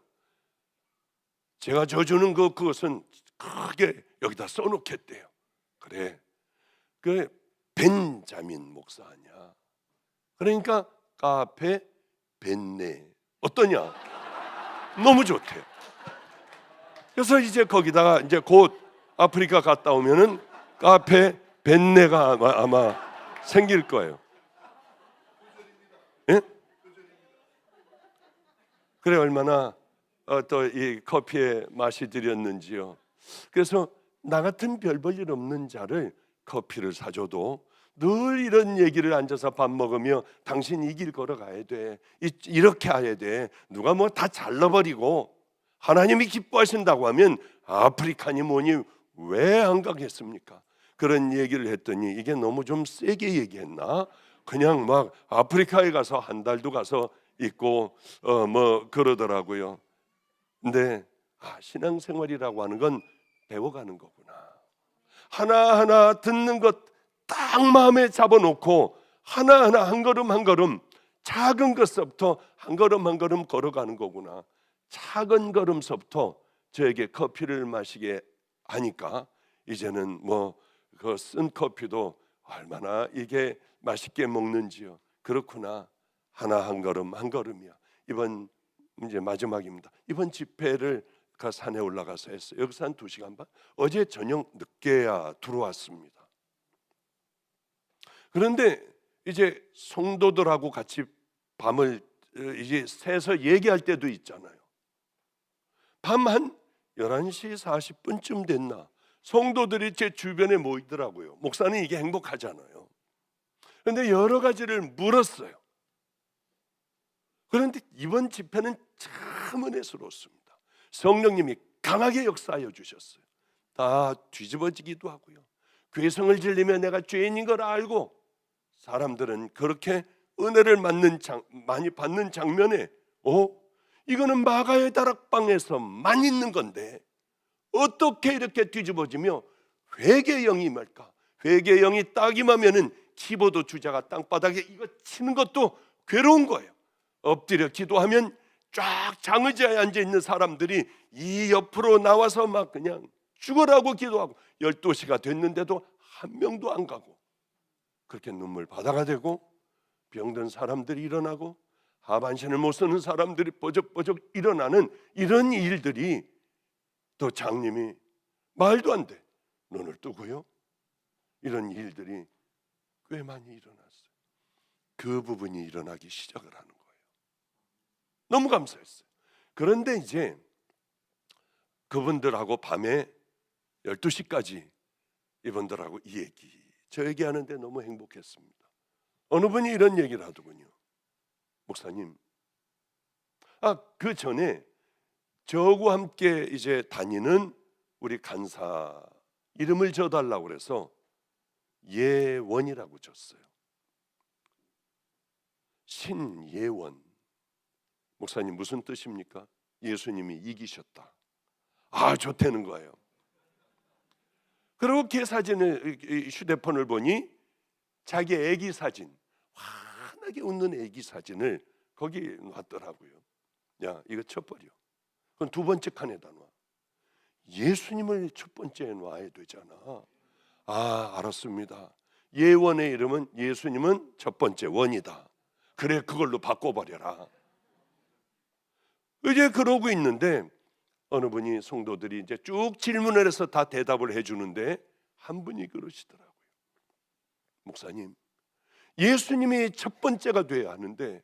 제가 줘주는 그것은 크게 여기다 써놓겠대요. 그래, 그 벤자민 목사 아니야. 그러니까 카페 벤네 어떠냐? 너무 좋대요. 그래서 이제 거기다가 이제 곧 아프리카 갔다 오면은 카페 벤네가 아마 생길 거예요. 예? 그래 얼마나 또 이 커피에 맛이 들였는지요. 그래서 나 같은 별 볼 일 없는 자를 커피를 사줘도 늘 이런 얘기를 앉아서 밥 먹으며 당신 이 길 걸어가야 돼. 이렇게 해야 돼. 누가 뭐 다 잘라버리고 하나님이 기뻐하신다고 하면 아프리카니 뭐니 왜 안 가겠습니까? 그런 얘기를 했더니 이게 너무 좀 세게 얘기했나? 그냥 막 아프리카에 가서 한 달도 가서 있고 뭐 그러더라고요. 근데 신앙생활이라고 하는 건 배워가는 거구나. 하나하나 듣는 것 딱 마음에 잡아놓고 하나하나 한 걸음 한 걸음 작은 것부터 한 걸음 한 걸음 걸어가는 거구나. 작은 걸음서부터 저에게 커피를 마시게 하니까 이제는 뭐 그 쓴 커피도 얼마나 이게 맛있게 먹는지요. 그렇구나. 하나 한 걸음 한 걸음이야. 이번 이제 마지막입니다. 이번 집회를 그 산에 올라가서 했어요. 여기서 한 2시간 반. 어제 저녁 늦게야 들어왔습니다. 그런데 이제 성도들하고 같이 밤을 이제 새서 얘기할 때도 있잖아요. 밤 한 11시 40분쯤 됐나 성도들이 제 주변에 모이더라고요. 목사님 이게 행복하잖아요. 그런데 여러 가지를 물었어요. 그런데 이번 집회는 참 은혜스러웠습니다. 성령님이 강하게 역사하여 주셨어요. 다 뒤집어지기도 하고요. 괴성을 지르면 내가 죄인인 걸 알고 사람들은 그렇게 은혜를 많이 받는 장면에 이거는 마가의 다락방에서만 있는 건데 어떻게 이렇게 뒤집어지며 회개의 영이 임할까? 회개의 영이 딱 임하면은 키보드 주자가 땅바닥에 이거 치는 것도 괴로운 거예요. 엎드려 기도하면 쫙 장의자에 앉아있는 사람들이 이 옆으로 나와서 막 그냥 죽으라고 기도하고 12시가 됐는데도 한 명도 안 가고 그렇게 눈물 바다가 되고 병든 사람들이 일어나고 하반신을 못 쓰는 사람들이 버적버적 일어나는 이런 일들이 또 장님이 말도 안 돼. 눈을 뜨고요. 이런 일들이 꽤 많이 일어났어요. 그 부분이 일어나기 시작을 하는 거예요. 너무 감사했어요. 그런데 이제 그분들하고 밤에 12시까지 이분들하고 이 얘기 저 얘기하는데 너무 행복했습니다. 어느 분이 이런 얘기를 하더군요. 목사님, 그 전에 저하고 함께 이제 다니는 우리 간사 이름을 줘달라고 그래서 예원이라고 줬어요. 신예원. 목사님 무슨 뜻입니까? 예수님이 이기셨다. 좋다는 거예요. 그리고 걔 사진을 휴대폰을 보니 자기 아기 사진, 환하게 웃는 아기 사진을 거기 놨더라고요. 야, 이거 쳐버려. 그건 2번째 칸에다 놔. 예수님을 첫 번째에 놔야 되잖아. 알았습니다. 예원의 이름은 예수님은 첫 번째 원이다. 그래, 그걸로 바꿔버려라. 이제 그러고 있는데 어느 분이 성도들이 이제 쭉 질문을 해서 다 대답을 해주는데 한 분이 그러시더라고요. 목사님, 예수님이 첫 번째가 돼야 하는데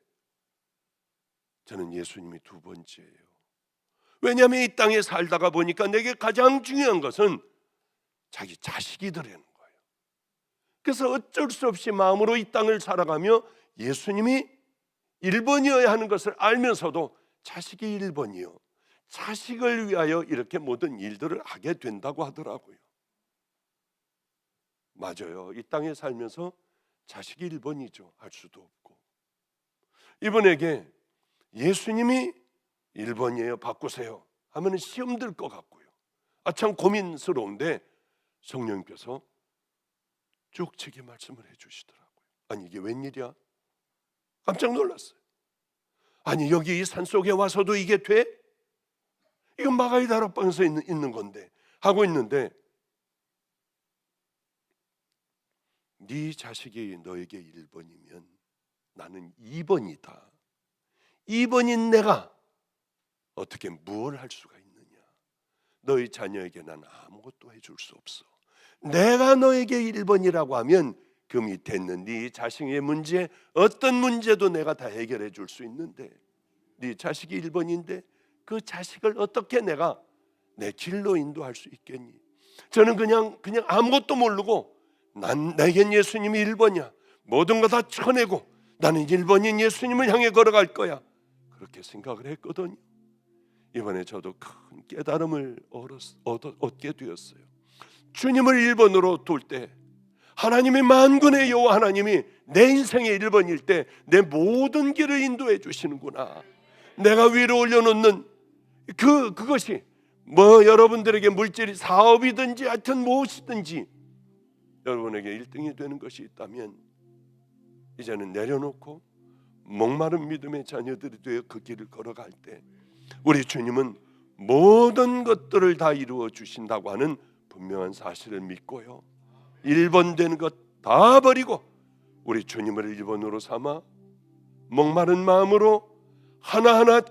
저는 예수님이 2번째예요. 왜냐하면 이 땅에 살다가 보니까 내게 가장 중요한 것은 자기 자식이더라는 거예요. 그래서 어쩔 수 없이 마음으로 이 땅을 살아가며 예수님이 1번이어야 하는 것을 알면서도 자식이 1번이요. 자식을 위하여 이렇게 모든 일들을 하게 된다고 하더라고요. 맞아요. 이 땅에 살면서 자식이 1번이죠. 할 수도 없고. 이분에게 예수님이 1번이에요. 바꾸세요 하면 시험 들 것 같고요. 참 고민스러운데 성령님께서 쭉 제게 말씀을 해주시더라고요. 아니 이게 웬일이야? 깜짝 놀랐어요. 아니 여기 이 산속에 와서도 이게 돼? 이건 마가의 다락방에서 있는 건데 하고 있는데 네 자식이 너에게 1번이면 나는 2번이다. 2번인 내가 어떻게 뭘 할 수가 있느냐? 너희 자녀에게 난 아무것도 해줄 수 없어. 내가 너에게 1번이라고 하면 그 밑에 있는 네 자식의 문제, 어떤 문제도 내가 다 해결해 줄 수 있는데 네 자식이 1번인데 그 자식을 어떻게 내가 내 길로 인도할 수 있겠니? 저는 그냥 아무것도 모르고 내겐 예수님이 1번이야. 모든 거 다 쳐내고 나는 1번인 예수님을 향해 걸어갈 거야. 그렇게 생각을 했거든요. 이번에 저도 큰 깨달음을 얻게 되었어요. 주님을 1번으로 둘 때 하나님의 만군의 여호와 하나님이 내 인생의 1번일 때 내 모든 길을 인도해 주시는구나. 내가 위로 올려놓는 그것이 뭐 여러분들에게 물질이 사업이든지 하여튼 무엇이든지 여러분에게 1등이 되는 것이 있다면 이제는 내려놓고 목마른 믿음의 자녀들이 되어 그 길을 걸어갈 때 우리 주님은 모든 것들을 다 이루어 주신다고 하는 분명한 사실을 믿고요, 1번 되는 것 다 버리고 우리 주님을 1번으로 삼아 목마른 마음으로 하나하나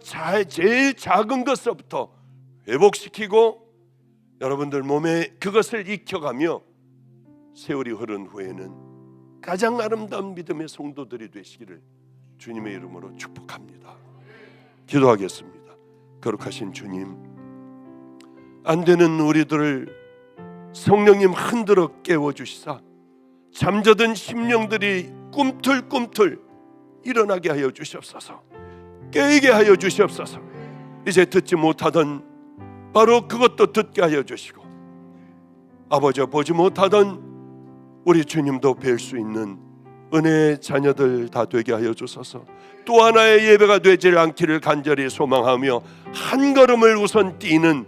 제일 작은 것부터 회복시키고 여러분들 몸에 그것을 익혀가며 세월이 흐른 후에는 가장 아름다운 믿음의 성도들이 되시기를 주님의 이름으로 축복합니다. 기도하겠습니다. 거룩하신 주님, 안 되는 우리들을 성령님 흔들어 깨워주시사 잠자던 심령들이 꿈틀꿈틀 일어나게 하여 주시옵소서. 깨게 하여 주시옵소서. 이제 듣지 못하던 바로 그것도 듣게 하여 주시고, 아버지 보지 못하던 우리 주님도 뵐 수 있는 은혜의 자녀들 다 되게 하여 주소서. 또 하나의 예배가 되지 않기를 간절히 소망하며 한 걸음을 우선 뛰는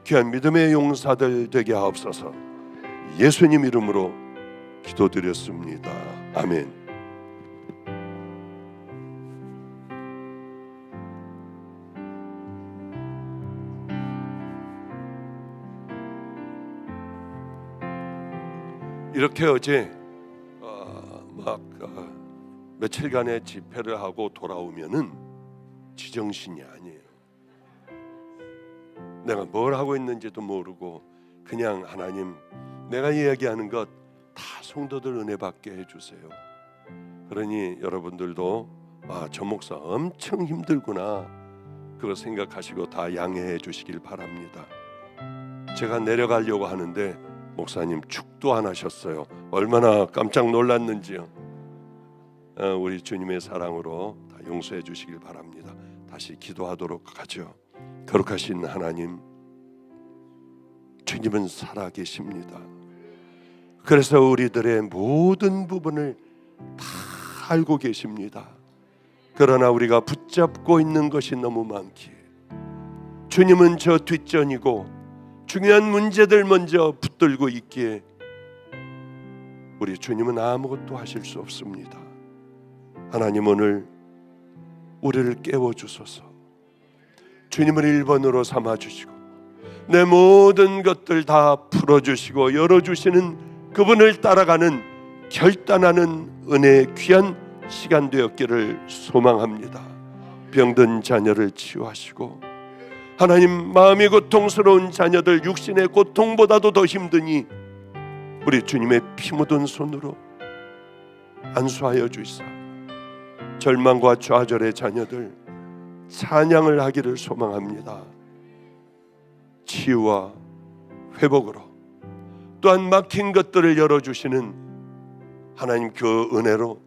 귀한 믿음의 용사들 되게 하옵소서. 예수님 이름으로 기도드렸습니다. 아멘. 이렇게 어제 며칠간의 집회를 하고 돌아오면은 지정신이 아니에요. 내가 뭘 하고 있는지도 모르고 그냥 하나님, 내가 이야기하는 것 다 성도들 은혜 받게 해주세요. 그러니 여러분들도 저 목사 엄청 힘들구나 그거 생각하시고 다 양해해 주시길 바랍니다. 제가 내려가려고 하는데 목사님 축도 안 하셨어요. 얼마나 깜짝 놀랐는지요. 우리 주님의 사랑으로 다 용서해 주시길 바랍니다. 다시 기도하도록 하죠. 거룩하신 하나님, 주님은 살아계십니다. 그래서 우리들의 모든 부분을 다 알고 계십니다. 그러나 우리가 붙잡고 있는 것이 너무 많기에 주님은 저 뒷전이고 중요한 문제들 먼저 붙들고 있기에 우리 주님은 아무것도 하실 수 없습니다. 하나님, 오늘 우리를 깨워주소서. 주님을 1번으로 삼아주시고 내 모든 것들 다 풀어주시고 열어주시는 그분을 따라가는 결단하는 은혜의 귀한 시간 되었기를 소망합니다. 병든 자녀를 치유하시고 하나님, 마음이 고통스러운 자녀들, 육신의 고통보다도 더 힘드니 우리 주님의 피 묻은 손으로 안수하여 주시사 절망과 좌절의 자녀들 찬양을 하기를 소망합니다. 치유와 회복으로 또한 막힌 것들을 열어주시는 하나님 그 은혜로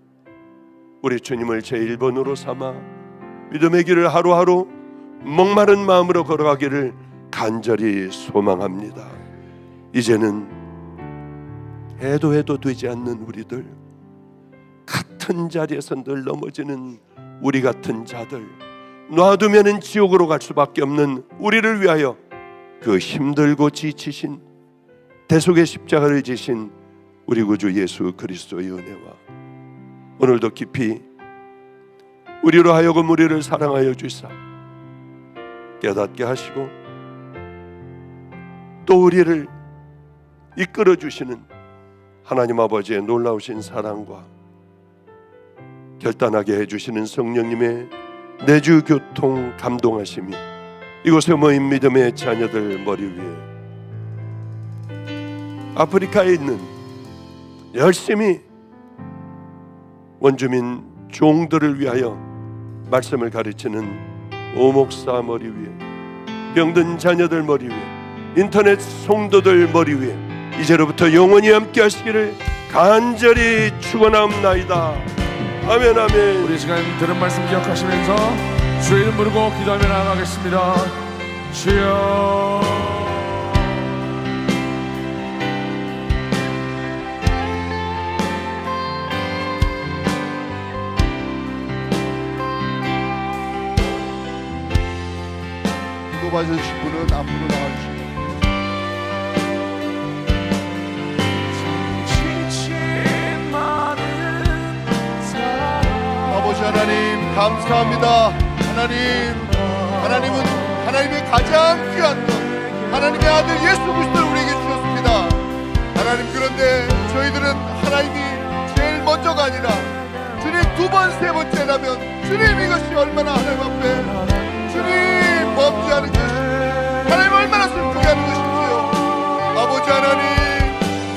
우리 주님을 제1번으로 삼아 믿음의 길을 하루하루 목마른 마음으로 걸어가기를 간절히 소망합니다. 이제는 해도 되지 않는 우리들, 같은 자리에서 늘 넘어지는 우리 같은 자들, 놔두면은 지옥으로 갈 수밖에 없는 우리를 위하여 그 힘들고 지치신 대속의 십자가를 지신 우리 구주 예수 그리스도의 은혜와 오늘도 깊이 우리로 하여금 우리를 사랑하여 주시사 깨닫게 하시고 또 우리를 이끌어 주시는 하나님 아버지의 놀라우신 사랑과 결단하게 해주시는 성령님의 내주 교통 감동하심이 이곳에 모인 믿음의 자녀들 머리 위에, 아프리카에 있는 열심히 원주민 종들을 위하여 말씀을 가르치는 오목사 머리 위에, 병든 자녀들 머리 위에, 인터넷 성도들 머리 위에 이제로부터 영원히 함께 하시기를 간절히 축원하옵나이다. 아멘, 아멘. 우리 시간 들은 말씀 기억하시면서 주의 이름 부르고 기도하며 나아가겠습니다. 주여, 기도 받으실 분은 앞으로 나와주십니다. 아버지 하나님 감사합니다. 하나님은 하나님의 가장 귀한 것, 하나님의 아들 예수 그리스도를 우리에게 주셨습니다. 하나님, 그런데 저희들은 하나님이 제일 먼저가 아니라 주님 두 번, 세 번째라면 주님, 이것이 얼마나 하나님 앞에 주님 범죄하는 것이 하나님 얼마나 슬프게 하는 것인지요. 아버지 하나님,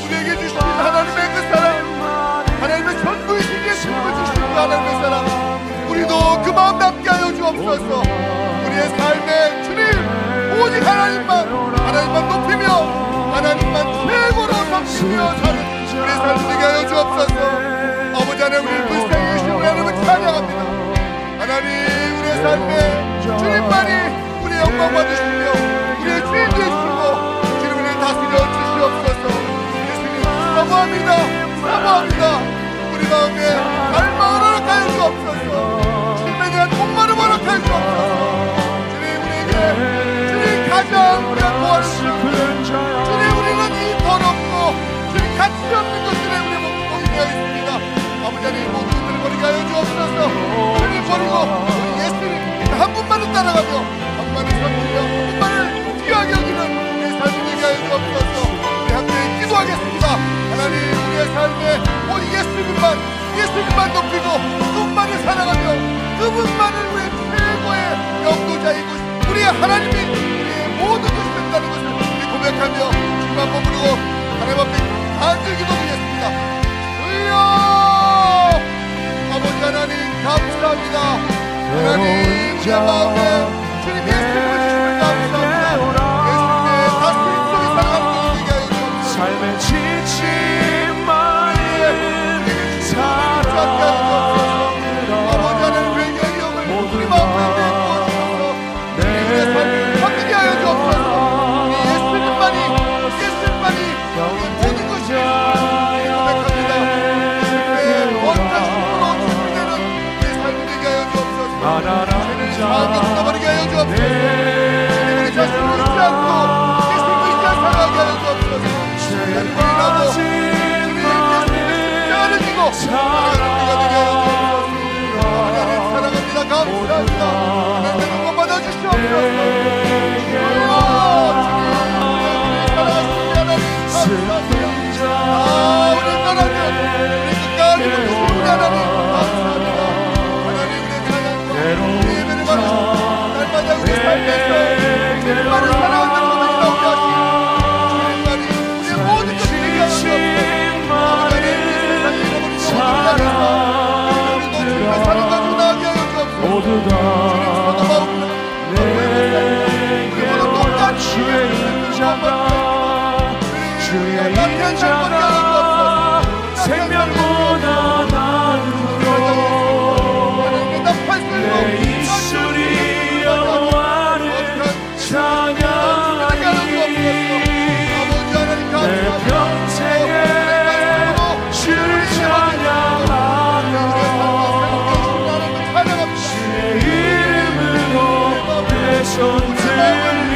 우리에게 주신 하나님의 그 사랑, 하나님의 전부이신 예수님을 주신 그 하나님의 사랑, 우리도 그 마음 남게 하여 주옵소서. 우리의 삶에 주님 오직 하나님만 높이며 하나님만 최고로 섬기며 사는 우리의 삶이 되게 하여 주옵소서. 아버지 하나님, 우리를 불쌍히 여기시는 하나님을 찬양합니다. 하나님, 우리의 삶에 주님만이 우리의 영광 받으시며 우리의 주인 되시고 주님, 우리를 다스려 주시옵소서. 예수님 사모합니다. 우리 마음에 갈망을 허락하여 주옵소서. 주님에 대한 목마름 허락하여 주옵소서. 주님, 우리에게 가장 귀한 보았습니다. 주님, 우리는 이 더럽고 주님 가치 없는 것들에 우리 몸이 되어 있습니다. 아버지 하나님, 모든 것들을 버리게 하여 주옵소서. 주님 버리고 우리 예수님 한 분만을 따라가며 한 분만을 섬기며 한 분만을 귀하게 여기는 우리의 삶이 되게 하여 주옵소서. 우리 함께 기도하겠습니다. 하나님, 우리의 삶에 오직 예수님만 높이고 그분만을 사랑하며 그분만을 우리의 최고의 영도자이고 우리의 하나님이 우리의 모든 것이 된다는 것을 우리 고백하며 주님만 머무르고 하나님 앞에 간절히 기도드리겠습니다. 주여, 아버지 하나님 감사합니다. 하나님, 우리의 마음에 주님 예수님을 주심을 감사합니다. 예수님의 다스림 속에 살아가는 것을 되게 하여 주옵소서. 삶의 지친 마음 사랑하라. 아버지 하나님, 회개의 영을 우리 마음에 내주옵소서. 우리의 삶을 바꾸게 하여 주옵소서. 우리 예수님만이 우리의 모든 것이 고백합니다. 주님의 원하심으로 준비되는 우리의 삶이 되게 하여 주옵소서. 죄를 다하게 끊어버리게 하여 주옵소서. 주님, 우리 자신을 잊지 않고 예수님을 잊지 않고 살아가게 하여 주옵소서. 주님, 우리라도 주님 예수님을 따르고 사랑하는 우리가 되게 하여 주옵소서. 하나님 사랑합니다. 감사합니다. 하나님 영광 받아주시옵소서. 주님, 우리 떠나면 우리 끝까지 붙으신 우리 하나님 감사합니다. 하나님, 우리의 찬양과 우리의 예배를 받으시고 날마다 우리 삶에서 주님만을 사랑한다는 것을 나오게 하시고 주님만이 우리의 모든 것을 되게 하여 주옵소서. 하나님, 이 세상에 잃어버린 우리도 주님의 사랑 가지고 나가게 하여 주옵소서. 모두 다 우리 모두 똑같이 주의 인자가 주의 인자가 생명보다 나누고 내 입술이 여호와를 찬양하니 내 평생에 주를 찬양하며 주의 이름으로 내 손 들리라.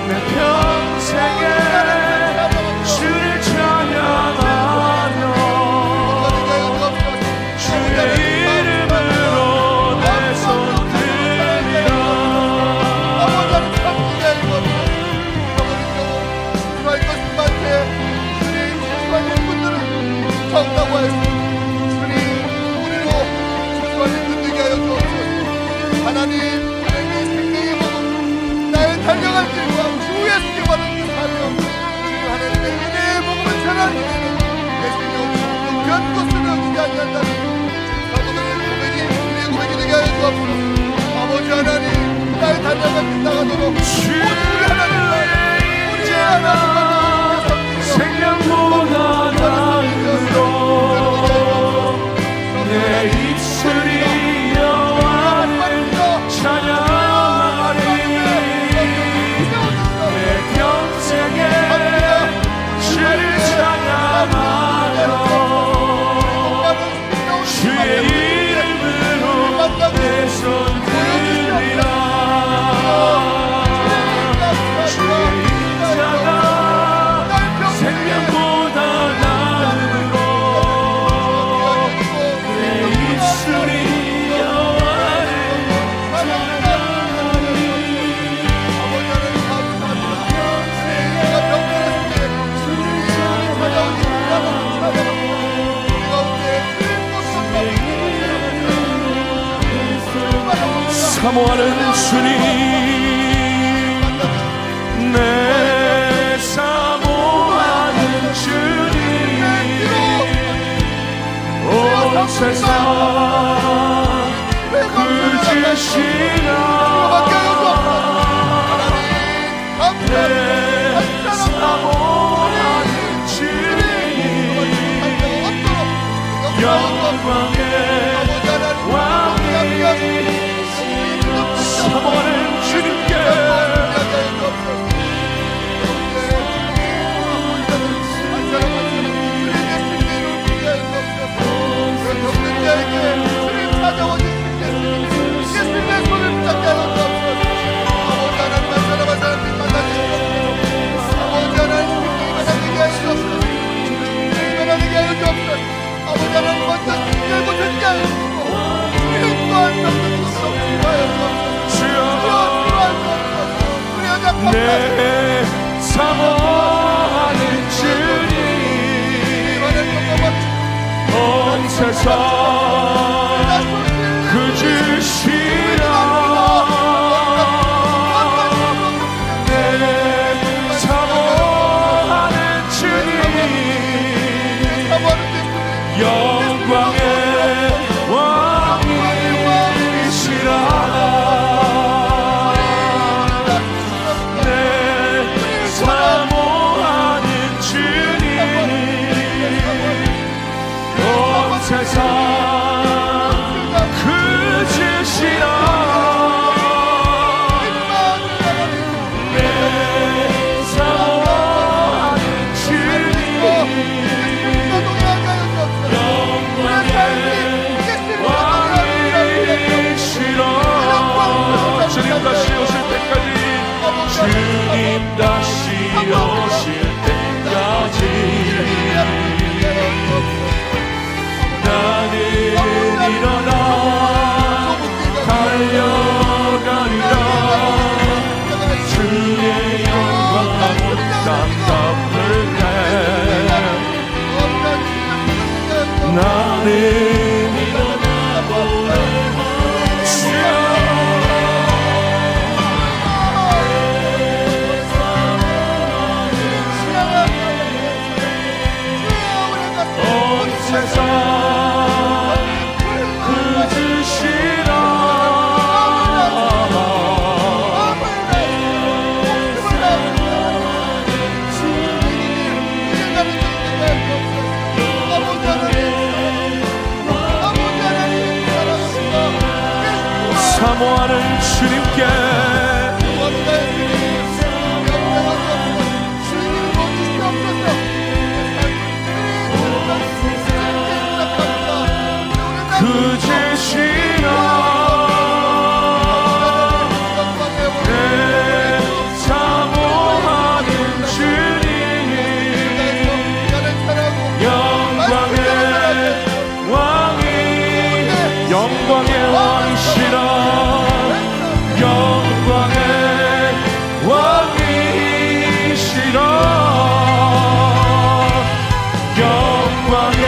내 평생에 주를 찬양하며 주의 이름으로 내 손 들리라. 하나님, 하나님의 생명의 복음, 나의 달려갈 길과 주 예수께 받은 그 사명, 하나님의 은혜의 복음을 전하는 내 생명을 변 곳으로 여기지 아니한다는 사도들의 고백이 우리의 고백이 되게 하여 주옵소서. 아버지 하나님, 나의 달려갈 길 나가도록 우리 하나님과 우리 하나님과 생명보다 나으로 내 입술이 여호와를 찬양하리. 내 평생에 주를 찬양하며 주의 이름으로 내 손 들리라. 주의 인자가 생명보다 나으로 내 입술이 여호와를 찬양하리. 사모하는 주님, 내 사모하는 주님, 온 세상 그주시라. 내 사모하는 주님, 영광의 사모하는 주님께 내 사모하는 주님, 온 세상 그주시라. 내 사모하는 주님, 영광의 왕이시라. 세상 그주시라. 내 사모하는 주님, 영광의 왕이시라. 주님 다시 오실 때까지, 주님 다시 오실 때까지 나는 일어나 달려가리라. 주의 영광 땅 덮을 때 나는 일어나 주여 온 세상 사모하는 주님께 그주시라. 영광의